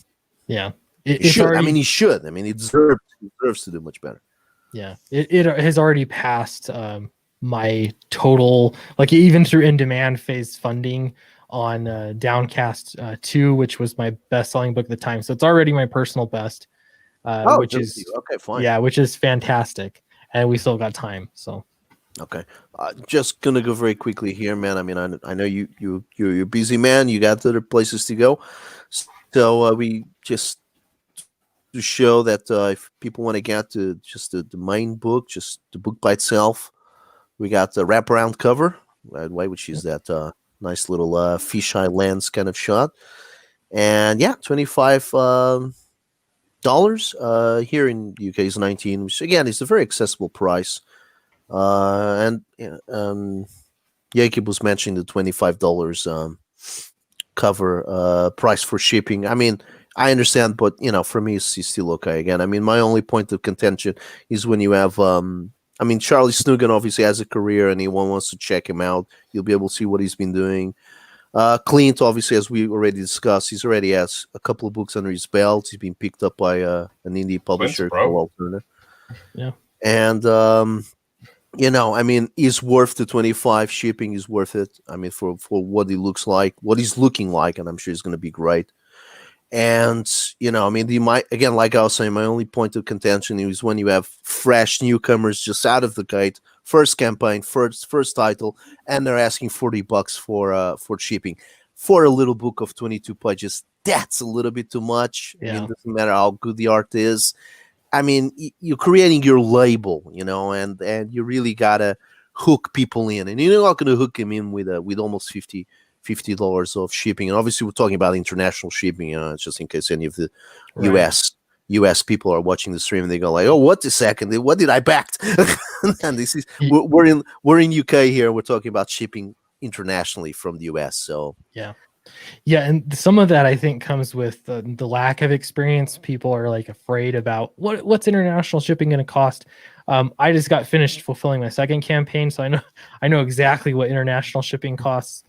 yeah. he It's should. I mean, already he should. I mean, he deserves to do much better. yeah. It has already passed my total, like even through in demand phase funding on Downcast 2, which was my best selling book at the time. So it's already my personal best, Oh, which just is okay, fine. yeah, which is fantastic, and we still got time. So Okay, just gonna go very quickly here, man. I mean, I know you're a busy man. You got other places to go, so we just to show that if people want to get to just the main book, just the book by itself, we got the wraparound cover, by the way, which is that nice little fisheye lens kind of shot, and yeah, $25 here in the UK is 19, which again is a very accessible price. And Jacob was mentioning the $25 cover price for shipping. I mean, I understand, but for me, it's still okay. Again, I mean, my only point of contention is when you have. I mean, Charlie Snugan obviously has a career, and anyone wants to check him out, you'll be able to see what he's been doing. Clint, obviously, as we already discussed, he's already has a couple of books under his belt. He's been picked up by an indie publisher pro. called Alternative. yeah, And I mean, is worth the 25 shipping is worth it. I mean, for what he looks like, what he's looking like, and I'm sure he's going to be great. And I mean, again, like I was saying, my only point of contention is when you have fresh newcomers just out of the gate, first campaign, first title, and they're asking $40 for shipping for a little book of 22 pages. That's a little bit too much. I mean, yeah, it doesn't matter how good the art is. I mean, you're creating your label, and you really gotta hook people in, and you're not gonna hook them in with almost $50 of shipping. And obviously, we're talking about international shipping, just in case any of the right. US people are watching the stream and they go like, "Oh, what a second! What did I back?" And this is we're in UK here. We're talking about shipping internationally from the US. So Yeah. Yeah, and some of that I think comes with the lack of experience. People are like afraid about what's international shipping going to cost. I just got finished fulfilling my second campaign, so I know exactly what international shipping costs.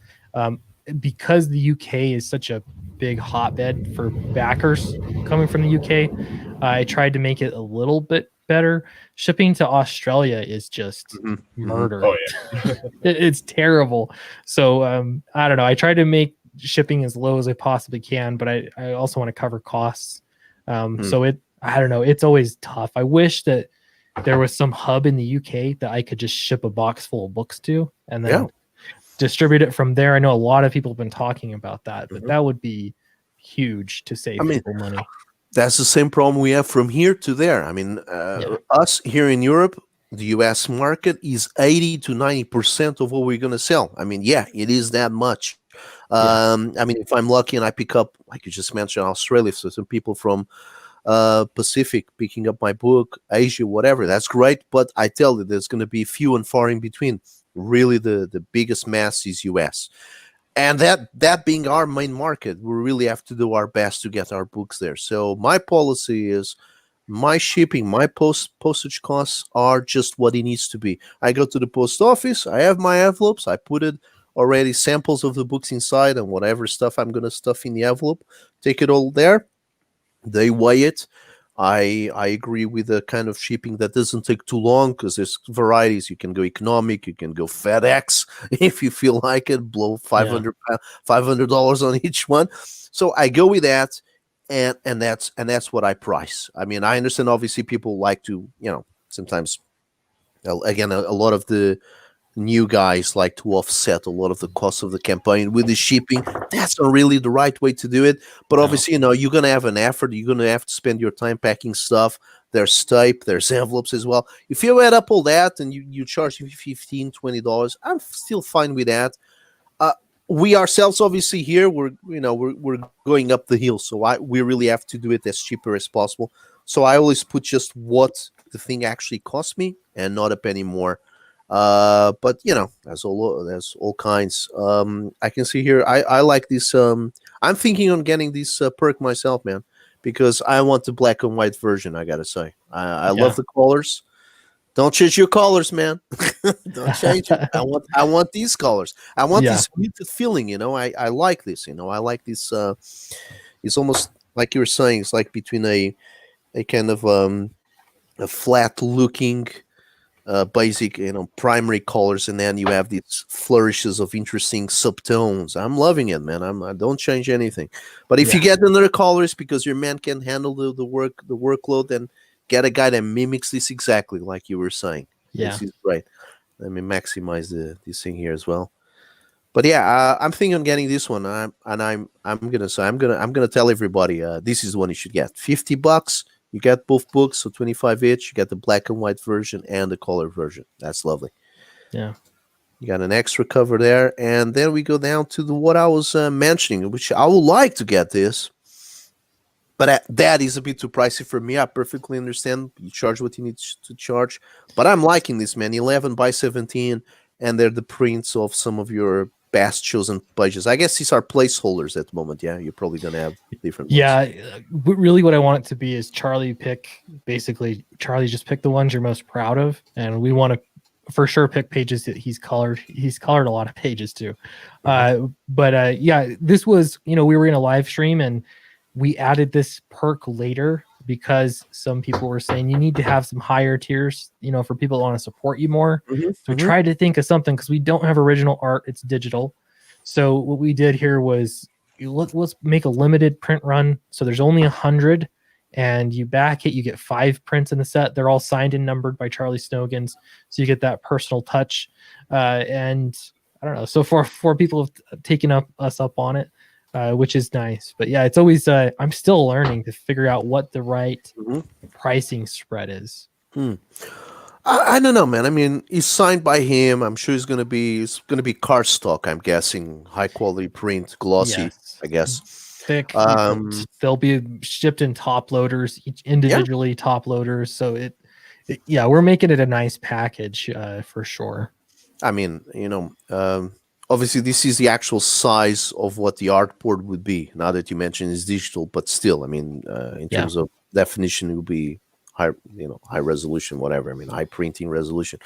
Because the UK is such a big hotbed for backers coming from the UK, I tried to make it a little bit better. Shipping to Australia is just murder. Oh yeah. It's terrible. So I don't know. I try to make shipping as low as I possibly can, but I also want to cover costs. So I don't know. It's always tough. I wish that there was some hub in the UK that I could just ship a box full of books to and then distribute it from there. I know a lot of people have been talking about that, but that would be huge to save people money. That's the same problem we have from here to there. I mean, us here in Europe, the US market is 80 to 90% of what we're going to sell. I mean, yeah, it is that much. I mean, if I'm lucky and I pick up, like you just mentioned, Australia, so some people from Pacific picking up my book, Asia, whatever, that's great. But I tell you, there's going to be few and far in between. Really, the biggest mass is US. And that being our main market, we really have to do our best to get our books there. So my policy is my shipping, my postage costs are just what it needs to be. I go to the post office, I have my envelopes, I put it already samples of the books inside and whatever stuff I'm gonna stuff in the envelope. Take it all there. They weigh it. I agree with the kind of shipping that doesn't take too long because there's varieties. You can go economic, you can go FedEx if you feel like it. Blow $500 on each one. So I go with that, and that's what I price. I mean, I understand. Obviously, people like to sometimes again a lot of the new guys like to offset a lot of the cost of the campaign with the shipping. That's not really the right way to do it. But No. obviously, you're going to have an effort. You're going to have to spend your time packing stuff. There's tape, there's envelopes as well. If you add up all that and you charge me $15-$20, I'm still fine with that. We ourselves, obviously, here we're going up the hill, so we really have to do it as cheaper as possible. So I always put just what the thing actually cost me and not a penny more. But there's all kinds. I can see here. I like this. I'm thinking on getting this perk myself, man, because I want the black and white version. I gotta say, I love the colors. Don't change your colors, man. Don't change it. I want these colors. I want this muted feeling. I like this. I like this. It's almost like you were saying. It's like between a kind of a flat looking basic primary colors, and then you have these flourishes of interesting subtones. I'm loving it, man. I don't change anything. But if you get another colors because your man can handle the workload, then get a guy that mimics this exactly like you were saying. This is great. Let me maximize this thing here as well. But yeah, I'm thinking on getting this one. I'm gonna tell everybody this is the one you should get. $50. You get both books, so 25 each. You get the black and white version and the color version. That's lovely. Yeah. You got an extra cover there. And then we go down to what I was mentioning, which I would like to get this. But that is a bit too pricey for me. I perfectly understand. You charge what you need to charge. But I'm liking this, man. 11 by 17. And they're the prints of some of your best chosen pages. I guess these are placeholders at the moment. Yeah, you're probably going to have different ones. Yeah, really what I want it to be is Charlie just pick the ones you're most proud of, and we want to for sure pick pages that he's colored. He's colored a lot of pages too. But this was, we were in a live stream and we added this perk later because some people were saying you need to have some higher tiers, for people that want to support you more. So we tried to think of something because we don't have original art, it's digital. So what we did here was let's make a limited print run. So there's only 100, and you back it, you get 5 prints in the set. They're all signed and numbered by Charlie Snogans, so you get that personal touch. And I don't know, so four people have taken us up on it, which is nice. But yeah, it's always I'm still learning to figure out what the right pricing spread is. I don't know, man. I mean, he's signed by him. I'm sure it's gonna be cardstock. I'm guessing high quality print, glossy. Yes. I guess thick. They'll be shipped in top loaders, each individually top loaders. So we're making it a nice package for sure. I mean, obviously this is the actual size of what the artboard would be. Now that you mentioned it's digital, but still, I mean, in terms of definition, it would be high resolution, whatever. I mean, high printing resolution.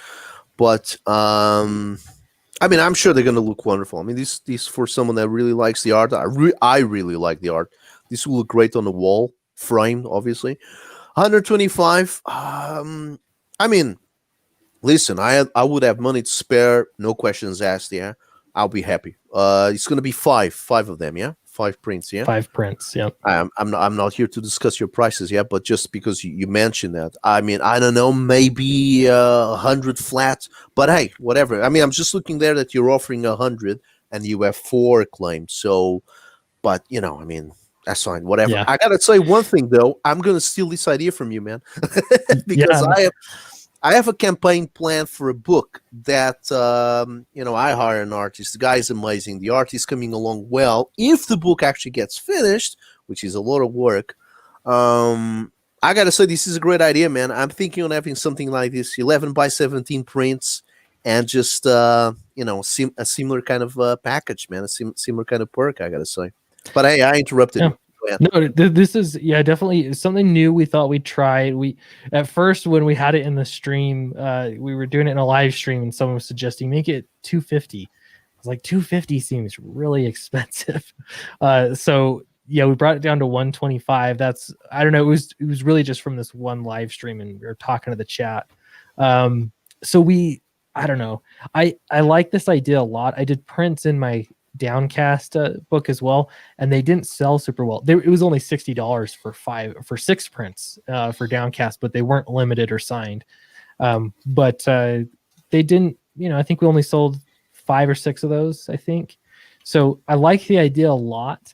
But I mean, I'm sure they're going to look wonderful. I mean, this for someone that really likes the art. I really like the art. This will look great on the wall, framed, obviously. 125. I mean, listen, I would have money to spare, no questions asked. Yeah, I'll be happy. It's going to be five of them. Yeah. 5 prints, yeah. 5 prints, yeah. I'm not here to discuss your prices, yeah, but just because you mentioned that, I mean, I don't know, maybe 100 flat, but hey, whatever. I mean, I'm just looking there that you're offering 100 and you have 4 claims. So, but I mean, that's fine, whatever. Yeah. I gotta say one thing though, I'm gonna steal this idea from you, man, because I have a campaign plan for a book that, I hire an artist. The guy is amazing. The art is coming along well. If the book actually gets finished, which is a lot of work, I got to say, this is a great idea, man. I'm thinking on having something like this, 11 by 17 prints, and just, a similar kind of package, man, a similar kind of perk, I got to say. But hey, I interrupted you. No, this is definitely something new. We thought we'd try. We at first when we had it in the stream, we were doing it in a live stream, and someone was suggesting make it 250. was like, 250 seems really expensive. So yeah, we brought it down to 125. That's, I don't know, it was really just from this one live stream, and we were talking to the chat. So I don't know. I like this idea a lot. I did prints in my Downcast book as well, and they didn't sell super well. It was only $60 for 6 prints for Downcast, but they weren't limited or signed. But they didn't, I think we only sold 5 or 6 of those, I think. So I like the idea a lot.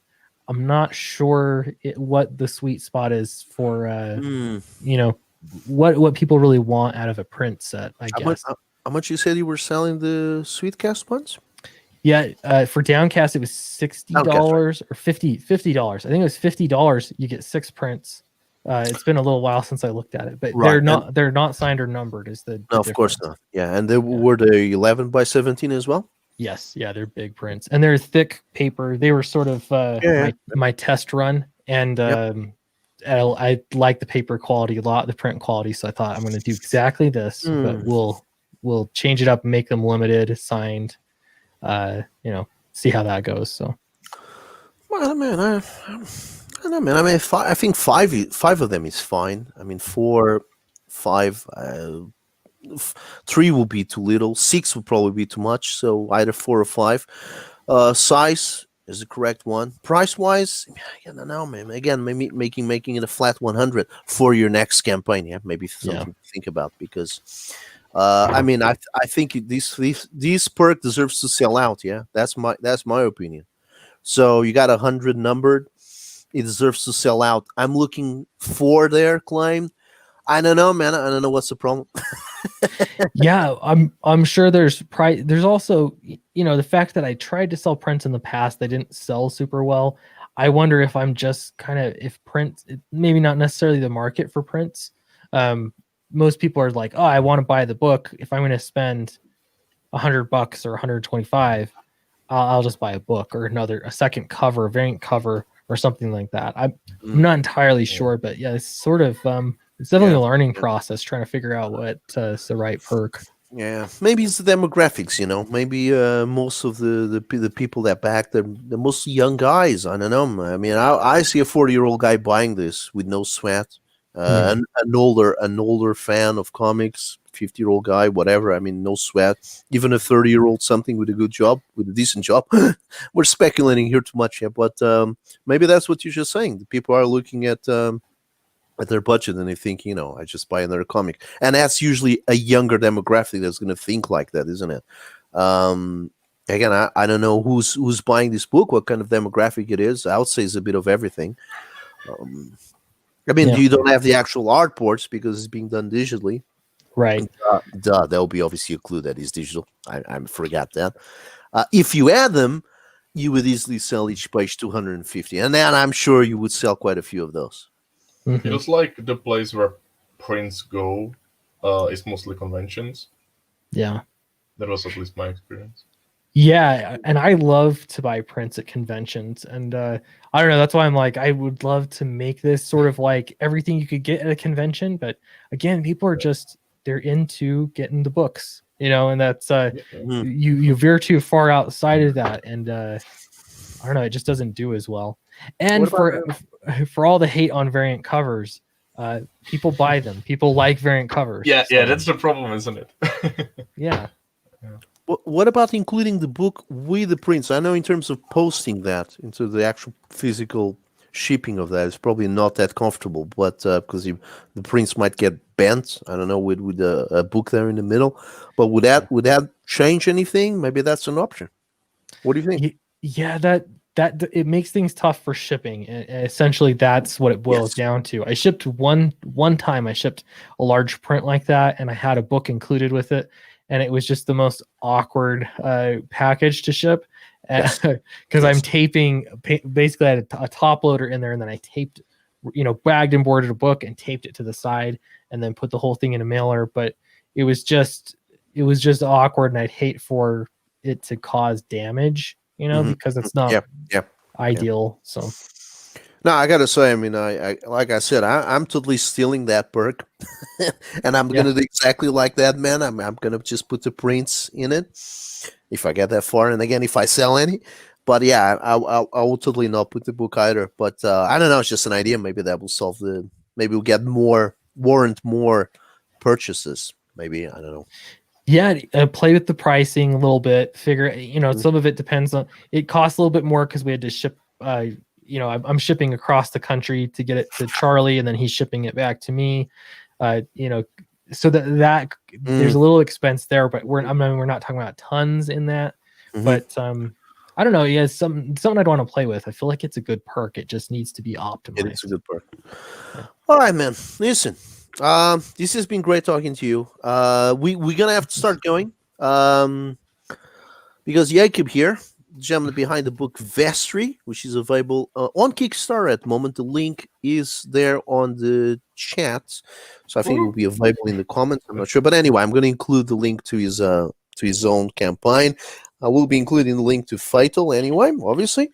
I'm not sure what the sweet spot is for what people really want out of a print set, I guess. How much you said you were selling the Sweetcast ones? Yeah, for Downcast it was $60 or $50. I think it was $50. You get 6 prints. It's been a little while since I looked at it, but right. they're not signed or numbered. Is the no, of course not. Yeah, and were the 11 by 17 as well? Yes, yeah, they're big prints, and they're thick paper. They were sort of my test run, and I like the paper quality a lot, the print quality. So I thought I'm going to do exactly this, but we'll change it up and make them limited, signed. See how that goes. So, well, man, I don't know, man. I mean, I think five of them is fine. I mean, 4, 5, 3 will be too little. 6 will probably be too much. So either 4 or 5. Size is the correct one. Price wise, I don't know, man. Again, maybe making it a flat 100 for your next campaign. Yeah, maybe something to think about, because I mean, I think this perk deserves to sell out. Yeah, that's my opinion. So you got 100 numbered, it deserves to sell out. I'm looking for their claim. I don't know, man. I don't know what's the problem. Yeah, I'm sure there's price. There's also, the fact that I tried to sell prints in the past, they didn't sell super well. I wonder if I'm just if prints, maybe not necessarily the market for prints. Most people are like, oh, I want to buy the book. If I'm going to spend $100 or 125, I'll just buy a book or a second cover, a variant cover, or something like that. I'm not entirely sure, but yeah, it's sort of it's definitely a learning process trying to figure out what is the right perk. Yeah, maybe it's the demographics. Maybe most of the people that back they're mostly young guys. I don't know. I mean, I see a 40-year-old guy buying this with no sweat. An older fan of comics, 50-year-old guy, whatever. I mean, no sweat. Even a 30-year-old, something with a decent job. We're speculating here too much, yeah. But maybe that's what you're just saying. The people are looking at their budget and they think, I just buy another comic, and that's usually a younger demographic that's going to think like that, isn't it? Again, I don't know who's buying this book, what kind of demographic it is. I would say it's a bit of everything. I mean, you don't have the actual art ports because it's being done digitally. Right. That will be obviously a clue that is digital. I forgot that. If you add them, you would easily sell each page 250. And then I'm sure you would sell quite a few of those. Mm-hmm. Feels like the place where prints go is mostly conventions. Yeah. That was at least my experience. Yeah, and I love to buy prints at conventions, and I don't know. That's why I'm like, I would love to make this sort of like everything you could get at a convention. But again, people are they're into getting the books, and that's you veer too far outside of that, and I don't know, it just doesn't do as well. And for all the hate on variant covers, people buy them. People like variant covers. Yeah, that's the problem, isn't it? Yeah. What about including the book with the prints? I know in terms of posting that into the actual physical shipping of that, it's probably not that comfortable, but because the prints might get bent, I don't know, with a book there in the middle. But would that change anything? Maybe that's an option. What do you think? Yeah, that it makes things tough for shipping. And essentially, that's what it boils down to. I shipped one time. I shipped a large print like that, and I had a book included with it. And it was just the most awkward package to ship because I'm taping. Basically, I had a top loader in there, and then I taped, bagged and boarded a book and taped it to the side, and then put the whole thing in a mailer. But it was just awkward, and I'd hate for it to cause damage, because it's not ideal. So. No, I gotta say, I mean, I like I said, I'm totally stealing that perk, and I'm gonna do exactly like that, man. I'm gonna just put the prints in it, if I get that far, and again, if I sell any. But yeah, I will totally not put the book either. But I don't know. It's just an idea. Maybe that will solve the. Maybe we'll get warrant more purchases. Maybe I don't know. Yeah, play with the pricing a little bit. Figure, Mhm. some of it depends on. It costs a little bit more because we had to ship. I'm shipping across the country to get it to Charlie, and then he's shipping it back to me. So that there's a little expense there, but we're not talking about tons in that. Mhm. But I don't know. Yeah, something I'd want to play with. I feel like it's a good perk. It just needs to be It optimized. is a good part. Yeah. All right, man. Listen, this has been great talking to you. We're gonna have to start going. Because Jacob here, the gentleman behind the book Vestry, which is available on Kickstarter at the moment. The link is there on the chat, so I think it will be available in the comments. I'm not sure, but anyway, I'm going to include the link to his own campaign. I will be including the link to F.A.T.L anyway, obviously.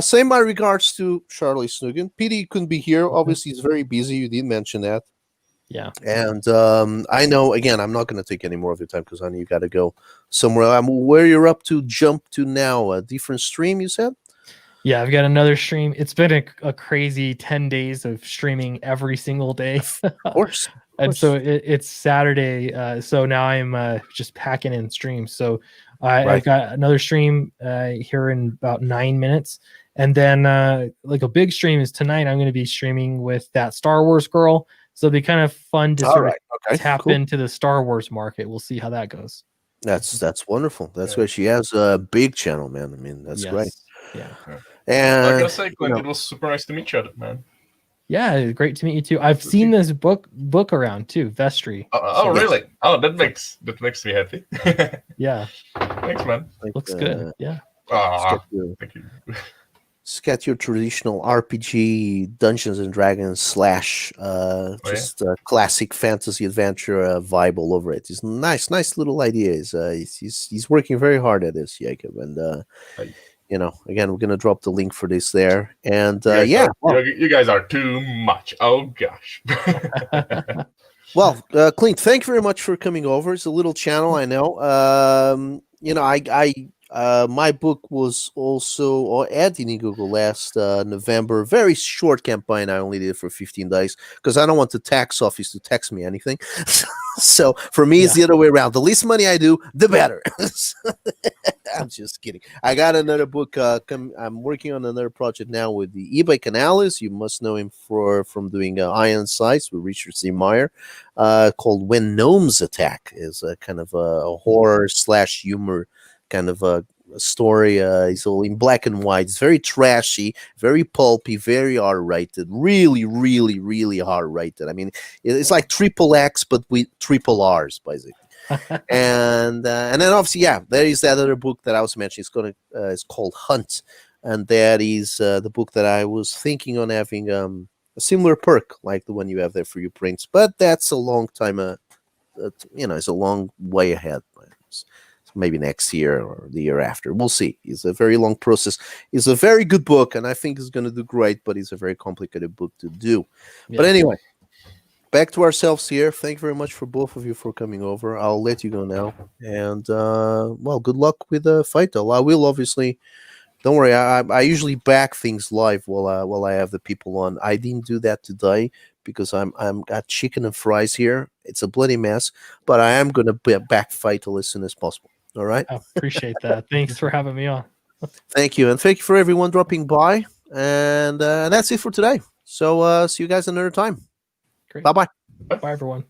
Same my regards to Charlie Snugan. Petey couldn't be here. Obviously, he's very busy. You did mention that. Yeah. And I know, again, I'm not going to take any more of your time because I know you got to go somewhere. Where you're up to jump to now? A different stream, you said? Yeah, I've got another stream. It's been a crazy 10 days of streaming every single day. Of course. And so it's Saturday. So now I'm just packing in streams. So I've got another stream here in about 9 minutes. And then like a big stream is tonight. I'm going to be streaming with that Star Wars girl. So it'll be kind of fun to sort of tap into the Star Wars market. We'll see how that goes. That's wonderful. That's why she has a big channel, man. I mean, that's great. Yeah. And I gotta say, Clint, it was super nice to meet you, man. Yeah, great to meet you too. I've seen this book around too, Vestry. Really? Oh, that makes me happy. Yeah. Thanks, man. Looks good. Yeah. Thank you. It's got your traditional RPG Dungeons and Dragons / classic fantasy adventure vibe all over it. It's nice little ideas. He's working very hard at this, Jacob, and again, we're gonna drop the link for this there. And you guys are too much. Oh gosh. Well, Clint, thank you very much for coming over. It's a little channel, I know. My book was also at Indiegogo last November. Very short campaign. I only did it for 15 days because I don't want the tax office to text me anything. So for me, it's the other way around. The least money I do, the better. I'm just kidding. I got another book. I'm working on another project now with the eBay Canales. You must know him from doing Iron Sights with Richard C. Meyer, called When Gnomes Attack. Is a kind of a horror / humor kind of a story. It's all in black and white. It's very trashy, very pulpy, very R-rated. Really, really, really R-rated. I mean, it's like XXX, but with triple R's, basically. and then obviously, there is that other book that I was mentioning. It's called Hunt, and that is the book that I was thinking on having a similar perk like the one you have there for your prints, but that's a long time. It's a long way ahead. Maybe next year or the year after. We'll see. It's a very long process. It's a very good book, and I think it's going to do great, but it's a very complicated book to do. Yeah. But anyway, back to ourselves here. Thank you very much for both of you for coming over. I'll let you go now. And, good luck with F.A.T.L. I will obviously... Don't worry, I usually back things live while I have the people on. I didn't do that today because I'm got chicken and fries here. It's a bloody mess, but I am going to back F.A.T.L as soon as possible. All right. I appreciate that. Thanks for having me on. Thank you, and thank you for everyone dropping by. And that's it for today. So see you guys another time. Great. Bye-bye. Bye, everyone.